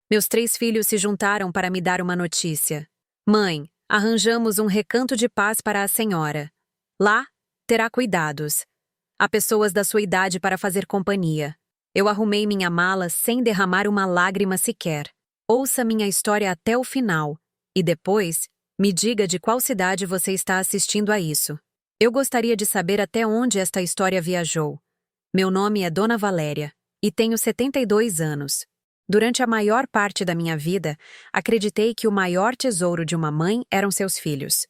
Meus 3 filhos se juntaram para me dar uma notícia. Mãe, arranjamos um recanto de paz para a senhora. Lá, terá cuidados. Há pessoas da sua idade para fazer companhia. Eu arrumei minha mala sem derramar uma lágrima sequer. Ouça minha história até o final. E depois, me diga de qual cidade você está assistindo a isso. Eu gostaria de saber até onde esta história viajou. Meu nome é Dona Valéria e tenho 72 anos. Durante a maior parte da minha vida, acreditei que o maior tesouro de uma mãe eram seus filhos.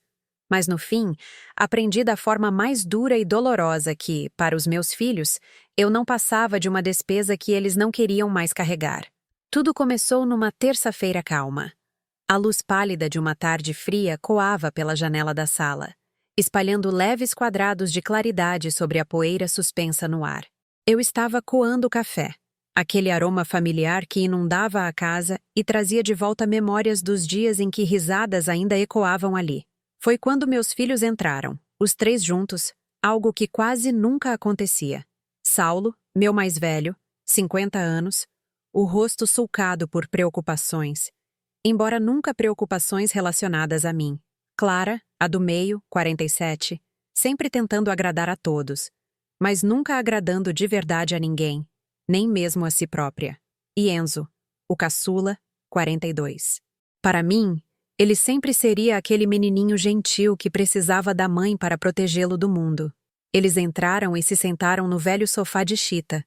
Mas no fim, aprendi da forma mais dura e dolorosa que, para os meus filhos, eu não passava de uma despesa que eles não queriam mais carregar. Tudo começou numa terça-feira calma. A luz pálida de uma tarde fria coava pela janela da sala, espalhando leves quadrados de claridade sobre a poeira suspensa no ar. Eu estava coando café, aquele aroma familiar que inundava a casa e trazia de volta memórias dos dias em que risadas ainda ecoavam ali. Foi quando meus filhos entraram, os 3 juntos, algo que quase nunca acontecia. Saulo, meu mais velho, 50 anos, o rosto sulcado por preocupações, embora nunca preocupações relacionadas a mim. Clara, a do meio, 47, sempre tentando agradar a todos, mas nunca agradando de verdade a ninguém, nem mesmo a si própria. E Enzo, o caçula, 42. Para mim, ele sempre seria aquele menininho gentil que precisava da mãe para protegê-lo do mundo. Eles entraram e se sentaram no velho sofá de chita.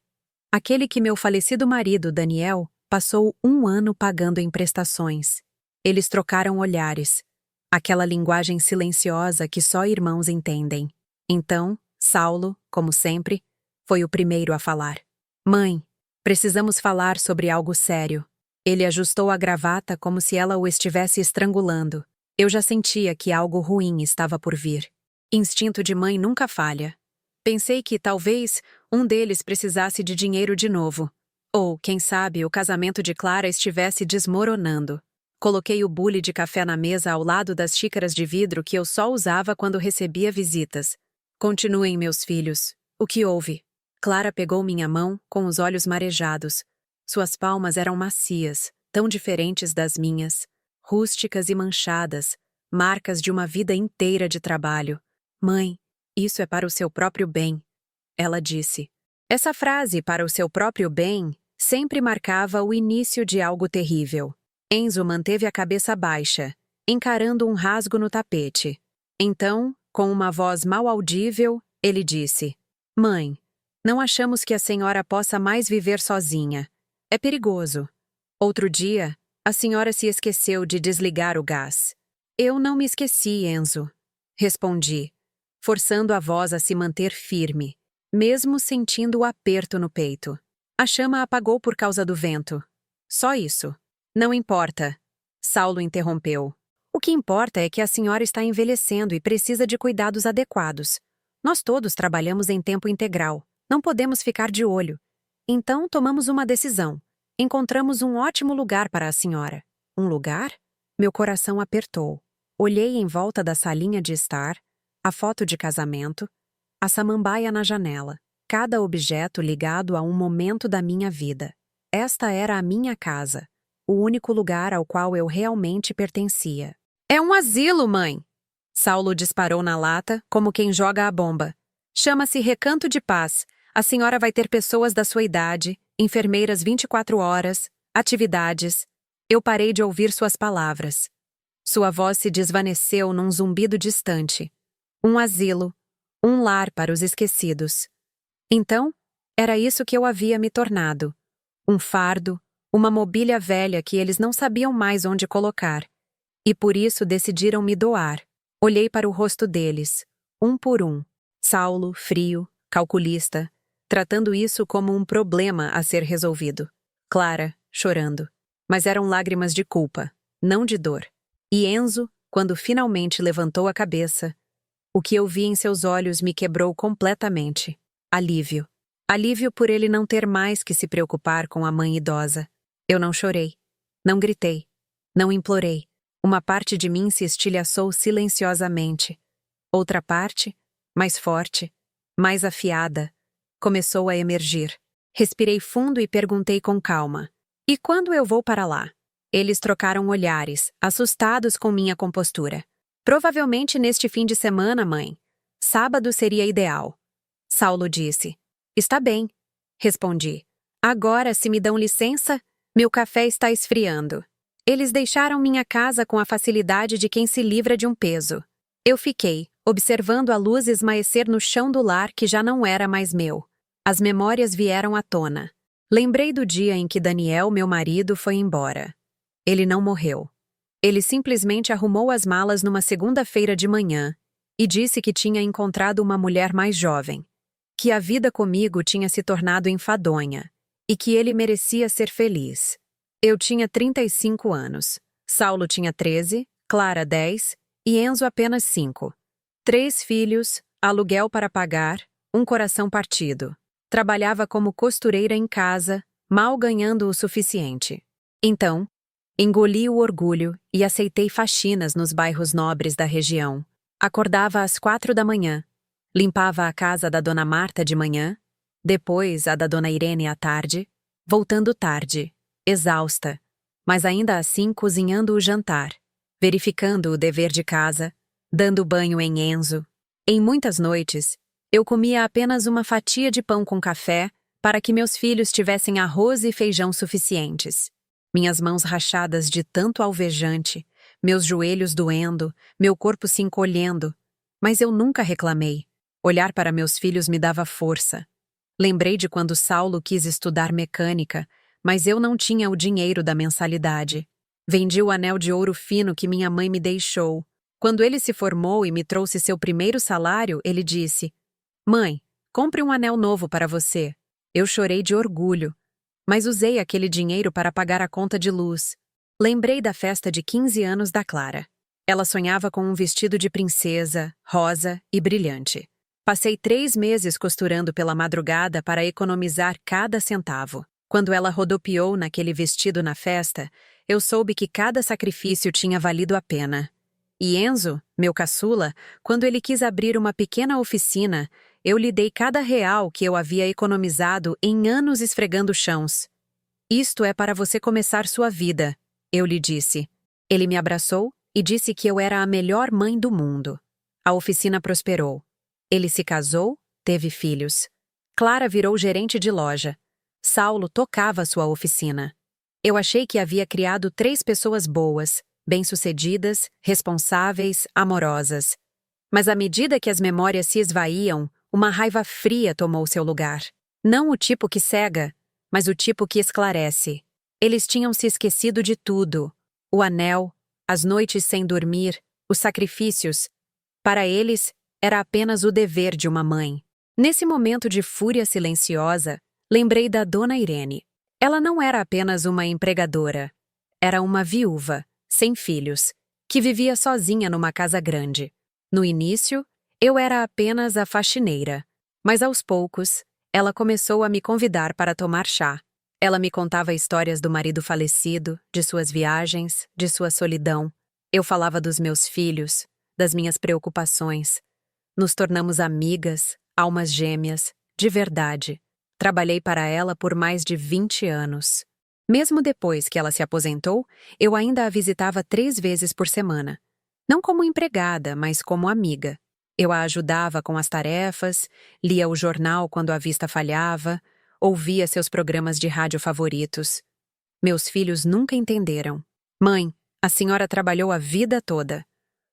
Aquele que meu falecido marido, Daniel, passou 1 ano pagando em prestações. Eles trocaram olhares, aquela linguagem silenciosa que só irmãos entendem. Então, Saulo, como sempre, foi o primeiro a falar. Mãe, precisamos falar sobre algo sério. Ele ajustou a gravata como se ela o estivesse estrangulando. Eu já sentia que algo ruim estava por vir. Instinto de mãe nunca falha. Pensei que, talvez, um deles precisasse de dinheiro de novo. Ou, quem sabe, o casamento de Clara estivesse desmoronando. Coloquei o bule de café na mesa ao lado das xícaras de vidro que eu só usava quando recebia visitas. Continuem, meus filhos. O que houve? Clara pegou minha mão, com os olhos marejados. Suas palmas eram macias, tão diferentes das minhas, rústicas e manchadas, marcas de uma vida inteira de trabalho. Mãe, isso é para o seu próprio bem, ela disse. Essa frase, para o seu próprio bem, sempre marcava o início de algo terrível. Enzo manteve a cabeça baixa, encarando um rasgo no tapete. Então, com uma voz mal audível, ele disse: Mãe, não achamos que a senhora possa mais viver sozinha. É perigoso. Outro dia, a senhora se esqueceu de desligar o gás. Eu não me esqueci, Enzo. Respondi, forçando a voz a se manter firme, mesmo sentindo o aperto no peito. A chama apagou por causa do vento. Só isso. Não importa. Saulo interrompeu. O que importa é que a senhora está envelhecendo e precisa de cuidados adequados. Nós todos trabalhamos em tempo integral. Não podemos ficar de olho. Então, tomamos uma decisão. Encontramos um ótimo lugar para a senhora. Um lugar? Meu coração apertou. Olhei em volta da salinha de estar, a foto de casamento, a samambaia na janela, cada objeto ligado a um momento da minha vida. Esta era a minha casa, o único lugar ao qual eu realmente pertencia. É um asilo, mãe! Saulo disparou na lata, como quem joga a bomba. Chama-se Recanto de Paz. A senhora vai ter pessoas da sua idade, enfermeiras 24 horas, atividades. Eu parei de ouvir suas palavras. Sua voz se desvaneceu num zumbido distante. Um asilo, um lar para os esquecidos. Então, era isso que eu havia me tornado. Um fardo, uma mobília velha que eles não sabiam mais onde colocar. E por isso decidiram me doar. Olhei para o rosto deles, um por um. Saulo, frio, calculista, tratando isso como um problema a ser resolvido. Clara, chorando. Mas eram lágrimas de culpa, não de dor. E Enzo, quando finalmente levantou a cabeça, o que eu vi em seus olhos me quebrou completamente. Alívio. Alívio por ele não ter mais que se preocupar com a mãe idosa. Eu não chorei. Não gritei. Não implorei. Uma parte de mim se estilhaçou silenciosamente. Outra parte, mais forte, mais afiada, começou a emergir. Respirei fundo e perguntei com calma: E quando eu vou para lá? Eles trocaram olhares, assustados com minha compostura. Provavelmente neste fim de semana, mãe. Sábado seria ideal. Saulo disse. Está bem, respondi. Agora, se me dão licença, meu café está esfriando. Eles deixaram minha casa com a facilidade de quem se livra de um peso. Eu fiquei, observando a luz esmaecer no chão do lar que já não era mais meu. As memórias vieram à tona. Lembrei do dia em que Daniel, meu marido, foi embora. Ele não morreu. Ele simplesmente arrumou as malas numa segunda-feira de manhã e disse que tinha encontrado uma mulher mais jovem, que a vida comigo tinha se tornado enfadonha e que ele merecia ser feliz. Eu tinha 35 anos, Saulo tinha 13, Clara 10 e Enzo apenas 5. 3 filhos, aluguel para pagar, um coração partido. Trabalhava como costureira em casa, mal ganhando o suficiente. Então, engoli o orgulho e aceitei faxinas nos bairros nobres da região. Acordava às 4 da manhã, limpava a casa da Dona Marta de manhã, depois a da Dona Irene à tarde, voltando tarde, exausta, mas ainda assim cozinhando o jantar, verificando o dever de casa, dando banho em Enzo. Em muitas noites, eu comia apenas uma fatia de pão com café para que meus filhos tivessem arroz e feijão suficientes. Minhas mãos rachadas de tanto alvejante, meus joelhos doendo, meu corpo se encolhendo. Mas eu nunca reclamei. Olhar para meus filhos me dava força. Lembrei de quando Saulo quis estudar mecânica, mas eu não tinha o dinheiro da mensalidade. Vendi o anel de ouro fino que minha mãe me deixou. Quando ele se formou e me trouxe seu primeiro salário, ele disse: Mãe, compre um anel novo para você. Eu chorei de orgulho, mas usei aquele dinheiro para pagar a conta de luz. Lembrei da festa de 15 anos da Clara. Ela sonhava com um vestido de princesa, rosa e brilhante. Passei 3 meses costurando pela madrugada para economizar cada centavo. Quando ela rodopiou naquele vestido na festa, eu soube que cada sacrifício tinha valido a pena. E Enzo, meu caçula, quando ele quis abrir uma pequena oficina, eu lhe dei cada real que eu havia economizado em anos esfregando chãos. Isto é para você começar sua vida, eu lhe disse. Ele me abraçou e disse que eu era a melhor mãe do mundo. A oficina prosperou. Ele se casou, teve filhos. Clara virou gerente de loja. Saulo tocava sua oficina. Eu achei que havia criado 3 pessoas boas, bem-sucedidas, responsáveis, amorosas. Mas à medida que as memórias se esvaíam, uma raiva fria tomou seu lugar. Não o tipo que cega, mas o tipo que esclarece. Eles tinham se esquecido de tudo. O anel, as noites sem dormir, os sacrifícios. Para eles, era apenas o dever de uma mãe. Nesse momento de fúria silenciosa, lembrei da Dona Irene. Ela não era apenas uma empregadora. Era uma viúva, sem filhos, que vivia sozinha numa casa grande. No início, eu era apenas a faxineira. Mas aos poucos, ela começou a me convidar para tomar chá. Ela me contava histórias do marido falecido, de suas viagens, de sua solidão. Eu falava dos meus filhos, das minhas preocupações. Nos tornamos amigas, almas gêmeas, de verdade. Trabalhei para ela por mais de 20 anos. Mesmo depois que ela se aposentou, eu ainda a visitava 3 vezes por semana. Não como empregada, mas como amiga. Eu a ajudava com as tarefas, lia o jornal quando a vista falhava, ouvia seus programas de rádio favoritos. Meus filhos nunca entenderam. Mãe, a senhora trabalhou a vida toda.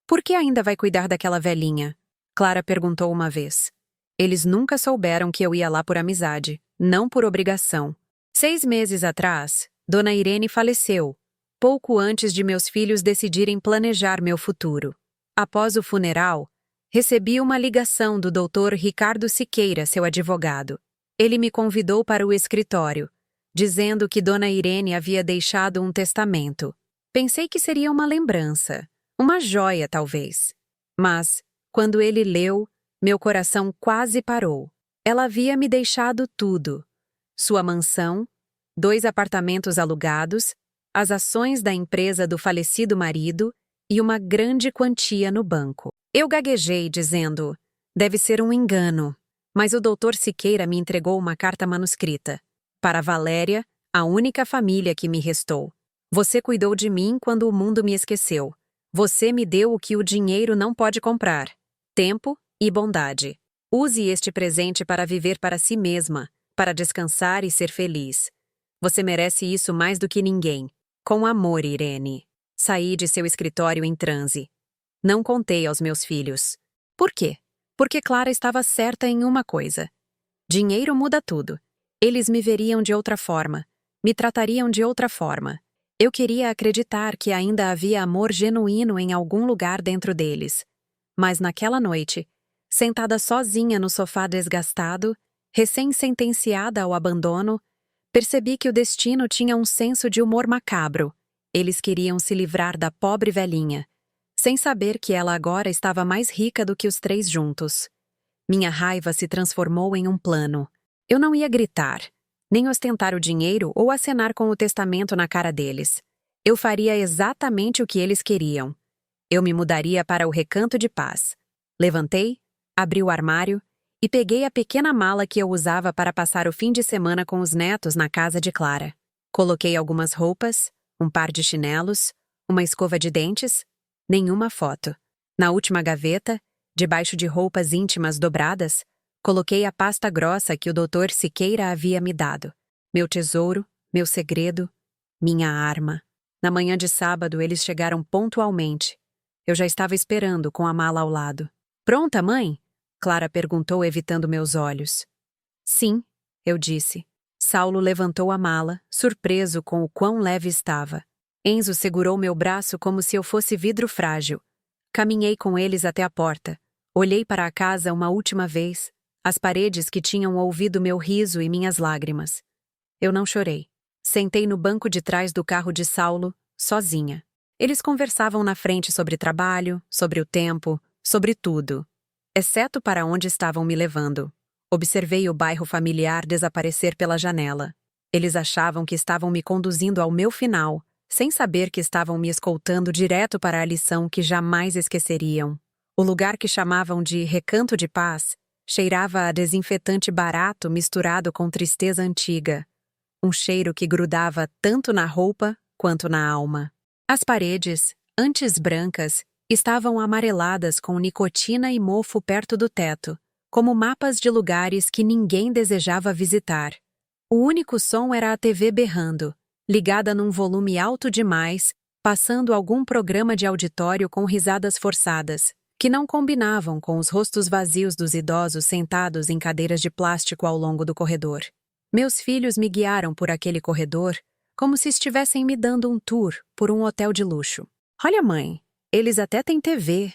Por que ainda vai cuidar daquela velhinha? Clara perguntou uma vez. Eles nunca souberam que eu ia lá por amizade, não por obrigação. 6 meses atrás, Dona Irene faleceu, pouco antes de meus filhos decidirem planejar meu futuro. Após o funeral, recebi uma ligação do Dr. Ricardo Siqueira, seu advogado. Ele me convidou para o escritório, dizendo que Dona Irene havia deixado um testamento. Pensei que seria uma lembrança, uma joia talvez. Mas, quando ele leu, meu coração quase parou. Ela havia me deixado tudo. Sua mansão, 2 apartamentos alugados, as ações da empresa do falecido marido e uma grande quantia no banco. Eu gaguejei dizendo, deve ser um engano, mas o Dr. Siqueira me entregou uma carta manuscrita. Para Valéria, a única família que me restou. Você cuidou de mim quando o mundo me esqueceu. Você me deu o que o dinheiro não pode comprar: tempo e bondade. Use este presente para viver para si mesma, para descansar e ser feliz. Você merece isso mais do que ninguém. Com amor, Irene. Saí de seu escritório em transe. Não contei aos meus filhos. Por quê? Porque Clara estava certa em uma coisa. Dinheiro muda tudo. Eles me veriam de outra forma. Me tratariam de outra forma. Eu queria acreditar que ainda havia amor genuíno em algum lugar dentro deles. Mas naquela noite, sentada sozinha no sofá desgastado, recém-sentenciada ao abandono, percebi que o destino tinha um senso de humor macabro. Eles queriam se livrar da pobre velhinha, sem saber que ela agora estava mais rica do que os três juntos. Minha raiva se transformou em um plano. Eu não ia gritar, nem ostentar o dinheiro ou acenar com o testamento na cara deles. Eu faria exatamente o que eles queriam. Eu me mudaria para o Recanto de Paz. Levantei, abri o armário e peguei a pequena mala que eu usava para passar o fim de semana com os netos na casa de Clara. Coloquei algumas roupas, um par de chinelos, uma escova de dentes, nenhuma foto. Na última gaveta, debaixo de roupas íntimas dobradas, coloquei a pasta grossa que o Dr. Siqueira havia me dado. Meu tesouro, meu segredo, minha arma. Na manhã de sábado, eles chegaram pontualmente. Eu já estava esperando com a mala ao lado. Pronta, mãe? Clara perguntou, evitando meus olhos. Sim, eu disse. Saulo levantou a mala, surpreso com o quão leve estava. Enzo segurou meu braço como se eu fosse vidro frágil. Caminhei com eles até a porta. Olhei para a casa uma última vez, as paredes que tinham ouvido meu riso e minhas lágrimas. Eu não chorei. Sentei no banco de trás do carro de Saulo, sozinha. Eles conversavam na frente sobre trabalho, sobre o tempo, sobre tudo, exceto para onde estavam me levando. Observei o bairro familiar desaparecer pela janela. Eles achavam que estavam me conduzindo ao meu final, sem saber que estavam me escoltando direto para a lição que jamais esqueceriam. O lugar que chamavam de Recanto de Paz cheirava a desinfetante barato misturado com tristeza antiga. Um cheiro que grudava tanto na roupa quanto na alma. As paredes, antes brancas, estavam amareladas com nicotina e mofo perto do teto, como mapas de lugares que ninguém desejava visitar. O único som era a TV berrando, ligada num volume alto demais, passando algum programa de auditório com risadas forçadas, que não combinavam com os rostos vazios dos idosos sentados em cadeiras de plástico ao longo do corredor. Meus filhos me guiaram por aquele corredor, como se estivessem me dando um tour por um hotel de luxo. Olha, mãe, eles até têm TV,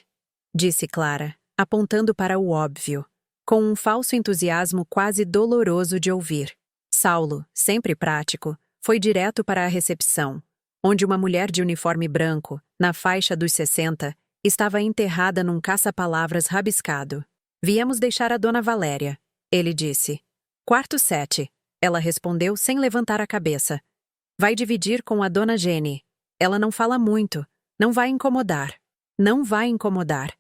disse Clara, apontando para o óbvio, com um falso entusiasmo quase doloroso de ouvir. Saulo, sempre prático, foi direto para a recepção, onde uma mulher de uniforme branco, na faixa dos 60, estava enterrada num caça-palavras rabiscado. Viemos deixar a Dona Valéria, ele disse. Quarto 7, ela respondeu sem levantar a cabeça. Vai dividir com a Dona Jenny. Ela não fala muito, não vai incomodar. Não vai incomodar.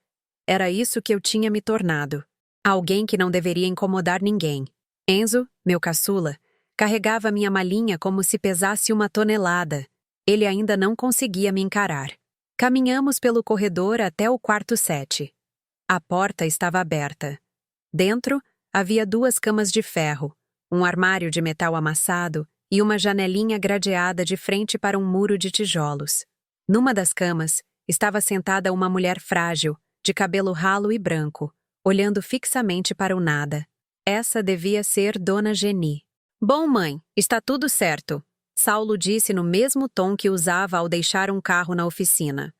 Era isso que eu tinha me tornado. Alguém que não deveria incomodar ninguém. Enzo, meu caçula, carregava minha malinha como se pesasse 1 tonelada. Ele ainda não conseguia me encarar. Caminhamos pelo corredor até o quarto 7. A porta estava aberta. Dentro, havia 2 camas de ferro, um armário de metal amassado e uma janelinha gradeada de frente para um muro de tijolos. Numa das camas, estava sentada uma mulher frágil, de cabelo ralo e branco, olhando fixamente para o nada. Essa devia ser Dona Jenny. Bom, mãe, está tudo certo, Saulo disse no mesmo tom que usava ao deixar um carro na oficina.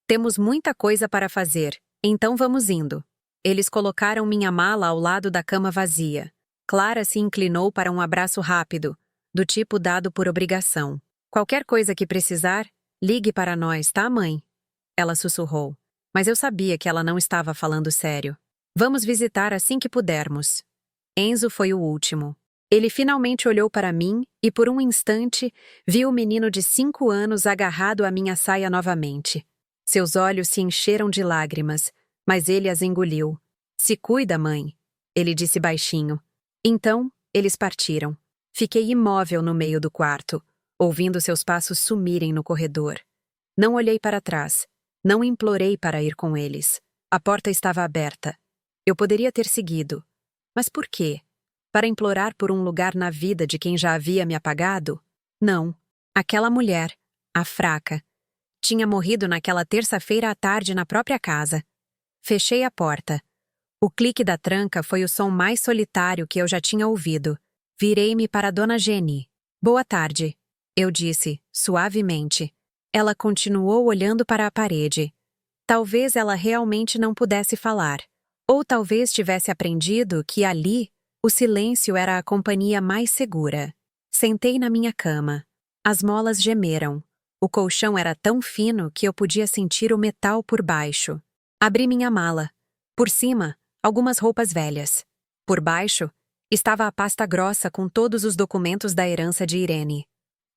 Temos muita coisa para fazer, então vamos indo. Eles colocaram minha mala ao lado da cama vazia. Clara se inclinou para um abraço rápido, do tipo dado por obrigação. Qualquer coisa que precisar, ligue para nós, tá, mãe? Ela sussurrou, mas eu sabia que ela não estava falando sério. Vamos visitar assim que pudermos. Enzo foi o último. Ele finalmente olhou para mim e, por um instante, viu o menino de 5 anos agarrado à minha saia novamente. Seus olhos se encheram de lágrimas, mas ele as engoliu. Se cuida, mãe, ele disse baixinho. Então, eles partiram. Fiquei imóvel no meio do quarto, ouvindo seus passos sumirem no corredor. Não olhei para trás. Não implorei para ir com eles. A porta estava aberta. Eu poderia ter seguido. Mas por quê? Para implorar por um lugar na vida de quem já havia me apagado? Não. Aquela mulher, a fraca, tinha morrido naquela terça-feira à tarde na própria casa. Fechei a porta. O clique da tranca foi o som mais solitário que eu já tinha ouvido. Virei-me para Dona Jenny. Boa tarde, eu disse, suavemente. Ela continuou olhando para a parede. Talvez ela realmente não pudesse falar. Ou talvez tivesse aprendido que ali, o silêncio era a companhia mais segura. Sentei na minha cama. As molas gemeram. O colchão era tão fino que eu podia sentir o metal por baixo. Abri minha mala. Por cima, algumas roupas velhas. Por baixo, estava a pasta grossa com todos os documentos da herança de Irene.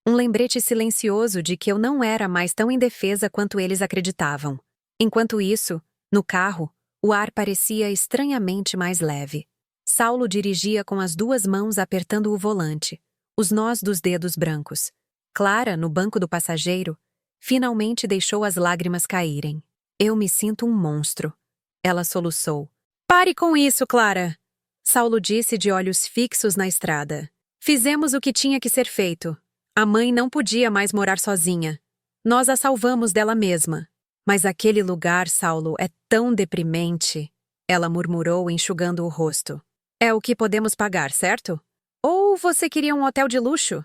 Um lembrete silencioso de que eu não era mais tão indefesa quanto eles acreditavam. Enquanto isso, no carro, o ar parecia estranhamente mais leve. Saulo dirigia com as 2 mãos apertando o volante, os nós dos dedos brancos. Clara, no banco do passageiro, finalmente deixou as lágrimas caírem. Eu me sinto um monstro. Ela soluçou. Pare com isso, Clara! Saulo disse de olhos fixos na estrada. Fizemos o que tinha que ser feito. A mãe não podia mais morar sozinha. Nós a salvamos dela mesma. Mas aquele lugar, Saulo, é tão deprimente. Ela murmurou, enxugando o rosto. É o que podemos pagar, certo? Ou você queria um hotel de luxo?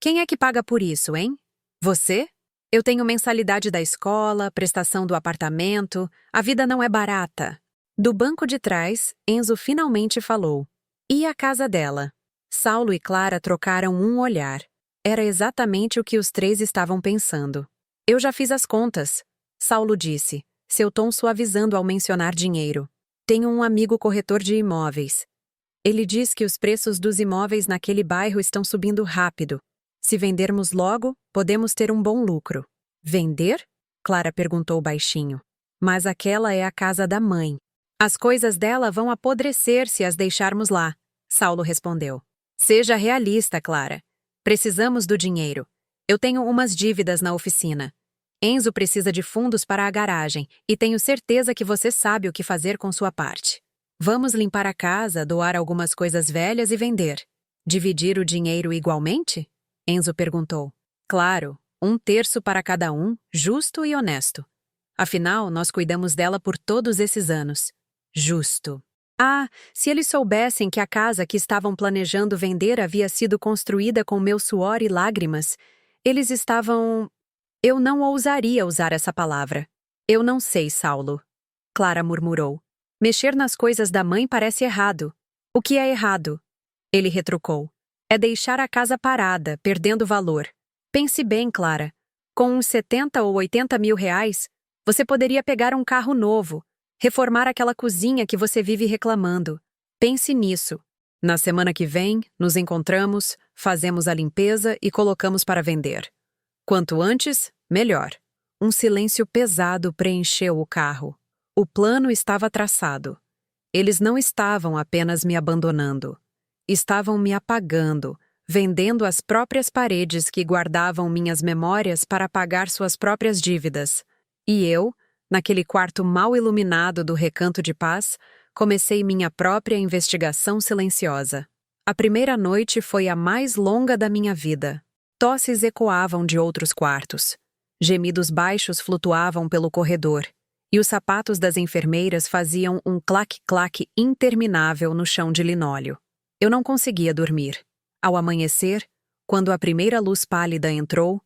Quem é que paga por isso, hein? Você? Eu tenho mensalidade da escola, prestação do apartamento. A vida não é barata. Do banco de trás, Enzo finalmente falou. E a casa dela? Saulo e Clara trocaram um olhar. Era exatamente o que os 3 estavam pensando. Eu já fiz as contas, Saulo disse, seu tom suavizando ao mencionar dinheiro. Tenho um amigo corretor de imóveis. Ele diz que os preços dos imóveis naquele bairro estão subindo rápido. Se vendermos logo, podemos ter um bom lucro. Vender? Clara perguntou baixinho. Mas aquela é a casa da mãe. As coisas dela vão apodrecer se as deixarmos lá, Saulo respondeu. Seja realista, Clara. Precisamos do dinheiro. Eu tenho umas dívidas na oficina. Enzo precisa de fundos para a garagem e tenho certeza que você sabe o que fazer com sua parte. Vamos limpar a casa, doar algumas coisas velhas e vender. Dividir o dinheiro igualmente? Enzo perguntou. Claro, 1/3 para cada um, justo e honesto. Afinal, nós cuidamos dela por todos esses anos. Justo. Ah, se eles soubessem que a casa que estavam planejando vender havia sido construída com meu suor e lágrimas, eles estavam... Eu não ousaria usar essa palavra. Eu não sei, Saulo. Clara murmurou. Mexer nas coisas da mãe parece errado. O que é errado? Ele retrucou. É deixar a casa parada, perdendo valor. Pense bem, Clara. Com uns 70 ou 80 mil reais, você poderia pegar um carro novo, reformar aquela cozinha que você vive reclamando. Pense nisso. Na semana que vem, nos encontramos, fazemos a limpeza e colocamos para vender. Quanto antes, melhor. Um silêncio pesado preencheu o carro. O plano estava traçado. Eles não estavam apenas me abandonando. Estavam me apagando, vendendo as próprias paredes que guardavam minhas memórias para pagar suas próprias dívidas. E eu, naquele quarto mal iluminado do Recanto de Paz, comecei minha própria investigação silenciosa. A primeira noite foi a mais longa da minha vida. Tosses ecoavam de outros quartos. Gemidos baixos flutuavam pelo corredor, e os sapatos das enfermeiras faziam um clac-clac interminável no chão de linóleo. Eu não conseguia dormir. Ao amanhecer, quando a primeira luz pálida entrou,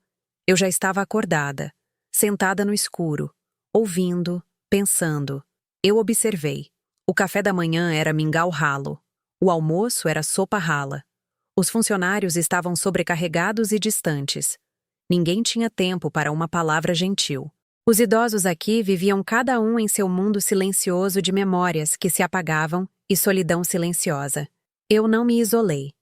eu já estava acordada, sentada no escuro, ouvindo, pensando. Eu observei. O café da manhã era mingau ralo. O almoço era sopa rala. Os funcionários estavam sobrecarregados e distantes. Ninguém tinha tempo para uma palavra gentil. Os idosos aqui viviam cada um em seu mundo silencioso de memórias que se apagavam e solidão silenciosa. Eu não me isolei.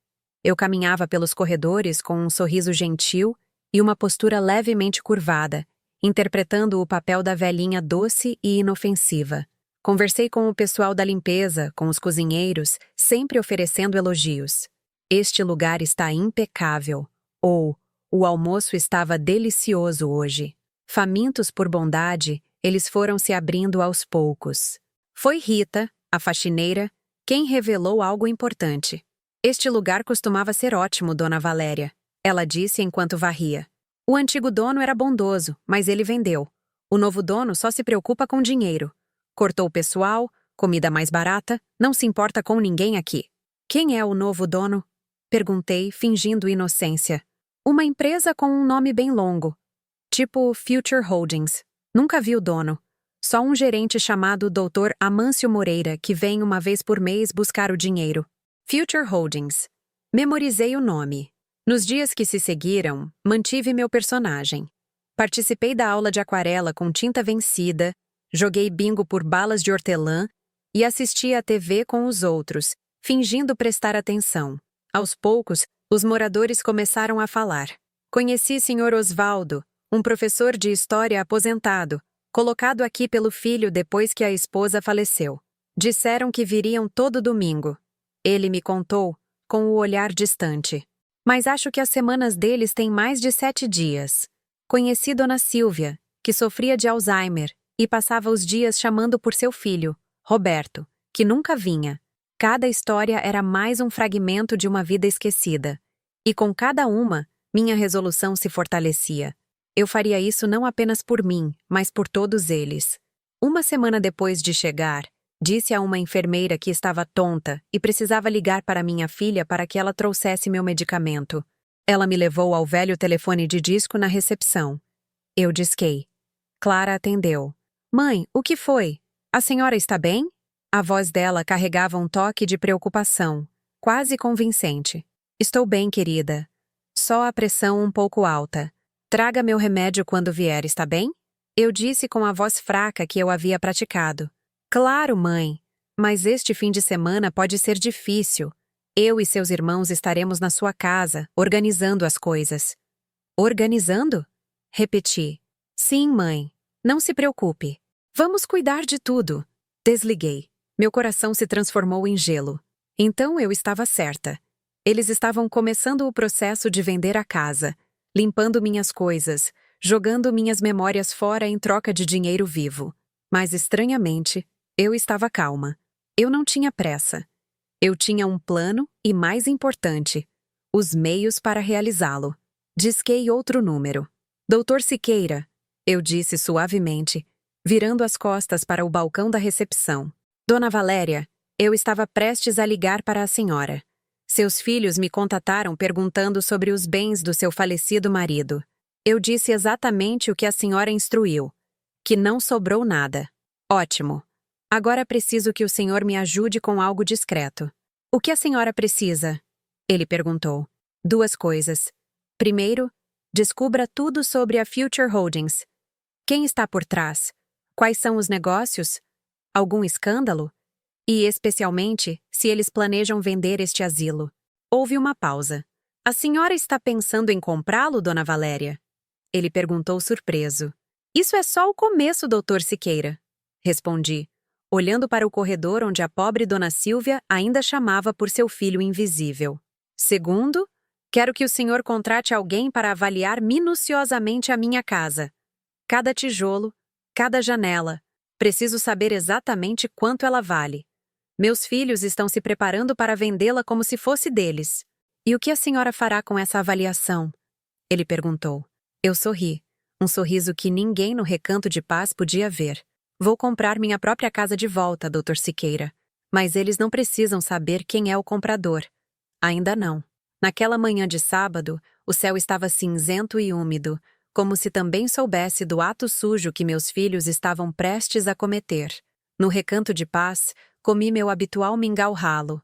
Eu caminhava pelos corredores com um sorriso gentil e uma postura levemente curvada, interpretando o papel da velhinha doce e inofensiva. Conversei com o pessoal da limpeza, com os cozinheiros, sempre oferecendo elogios. Este lugar está impecável. Ou, O almoço estava delicioso hoje. Famintos por bondade, eles foram se abrindo aos poucos. Foi Rita, a faxineira, quem revelou algo importante. Este lugar costumava ser ótimo, Dona Valéria, ela disse enquanto varria. O antigo dono era bondoso, mas ele vendeu. O novo dono só se preocupa com dinheiro. Cortou o pessoal, comida mais barata, não se importa com ninguém aqui. Quem é o novo dono? Perguntei, fingindo inocência. Uma empresa com um nome bem longo. Tipo Future Holdings. Nunca vi o dono. Só um gerente chamado Dr. Amâncio Moreira que vem uma vez por mês buscar o dinheiro. Future Holdings. Memorizei o nome. Nos dias que se seguiram, mantive meu personagem. Participei da aula de aquarela com tinta vencida, joguei bingo por balas de hortelã e assisti à TV com os outros, fingindo prestar atenção. Aos poucos, os moradores começaram a falar. Conheci Sr. Osvaldo, um professor de história aposentado, colocado aqui pelo filho depois que a esposa faleceu. Disseram que viriam todo domingo. Ele me contou, com o olhar distante. Mas acho que as semanas deles têm mais de 7 dias. Conheci Dona Silvia, que sofria de Alzheimer, e passava os dias chamando por seu filho, Roberto, que nunca vinha. Cada história era mais um fragmento de uma vida esquecida. E com cada uma, minha resolução se fortalecia. Eu faria isso não apenas por mim, mas por todos eles. Uma semana depois de chegar, disse a uma enfermeira que estava tonta e precisava ligar para minha filha para que ela trouxesse meu medicamento. Ela me levou ao velho telefone de disco na recepção. Eu disquei. Clara atendeu. Mãe, o que foi? A senhora está bem? A voz dela carregava um toque de preocupação, quase convincente. Estou bem, querida. Só a pressão um pouco alta. Traga meu remédio quando vier, está bem? Eu disse com a voz fraca que eu havia praticado. Claro, mãe. Mas este fim de semana pode ser difícil. Eu e seus irmãos estaremos na sua casa, organizando as coisas. Organizando? Repeti. Sim, mãe. Não se preocupe. Vamos cuidar de tudo. Desliguei. Meu coração se transformou em gelo. Então eu estava certa. Eles estavam começando o processo de vender a casa, limpando minhas coisas, jogando minhas memórias fora em troca de dinheiro vivo. Mas, estranhamente, eu estava calma. Eu não tinha pressa. Eu tinha um plano e, mais importante, os meios para realizá-lo. Disquei outro número. Doutor Siqueira, eu disse suavemente, virando as costas para o balcão da recepção. Dona Valéria, eu estava prestes a ligar para a senhora. Seus filhos me contataram perguntando sobre os bens do seu falecido marido. Eu disse exatamente o que a senhora instruiu, que não sobrou nada. Ótimo. Agora preciso que o senhor me ajude com algo discreto. O que a senhora precisa? Ele perguntou. 2 coisas. Primeiro, descubra tudo sobre a Future Holdings. Quem está por trás? Quais são os negócios? Algum escândalo? E, especialmente, se eles planejam vender este asilo. Houve uma pausa. A senhora está pensando em comprá-lo, Dona Valéria? Ele perguntou surpreso. Isso é só o começo, Dr. Siqueira. Respondi, olhando para o corredor onde a pobre Dona Silvia ainda chamava por seu filho invisível. Segundo, quero que o senhor contrate alguém para avaliar minuciosamente a minha casa. Cada tijolo, cada janela. Preciso saber exatamente quanto ela vale. Meus filhos estão se preparando para vendê-la como se fosse deles. E o que a senhora fará com essa avaliação? Ele perguntou. Eu sorri. Um sorriso que ninguém no Recanto de Paz podia ver. Vou comprar minha própria casa de volta, Dr. Siqueira. Mas eles não precisam saber quem é o comprador. Ainda não. Naquela manhã de sábado, o céu estava cinzento e úmido, como se também soubesse do ato sujo que meus filhos estavam prestes a cometer. No Recanto de Paz, comi meu habitual mingau ralo.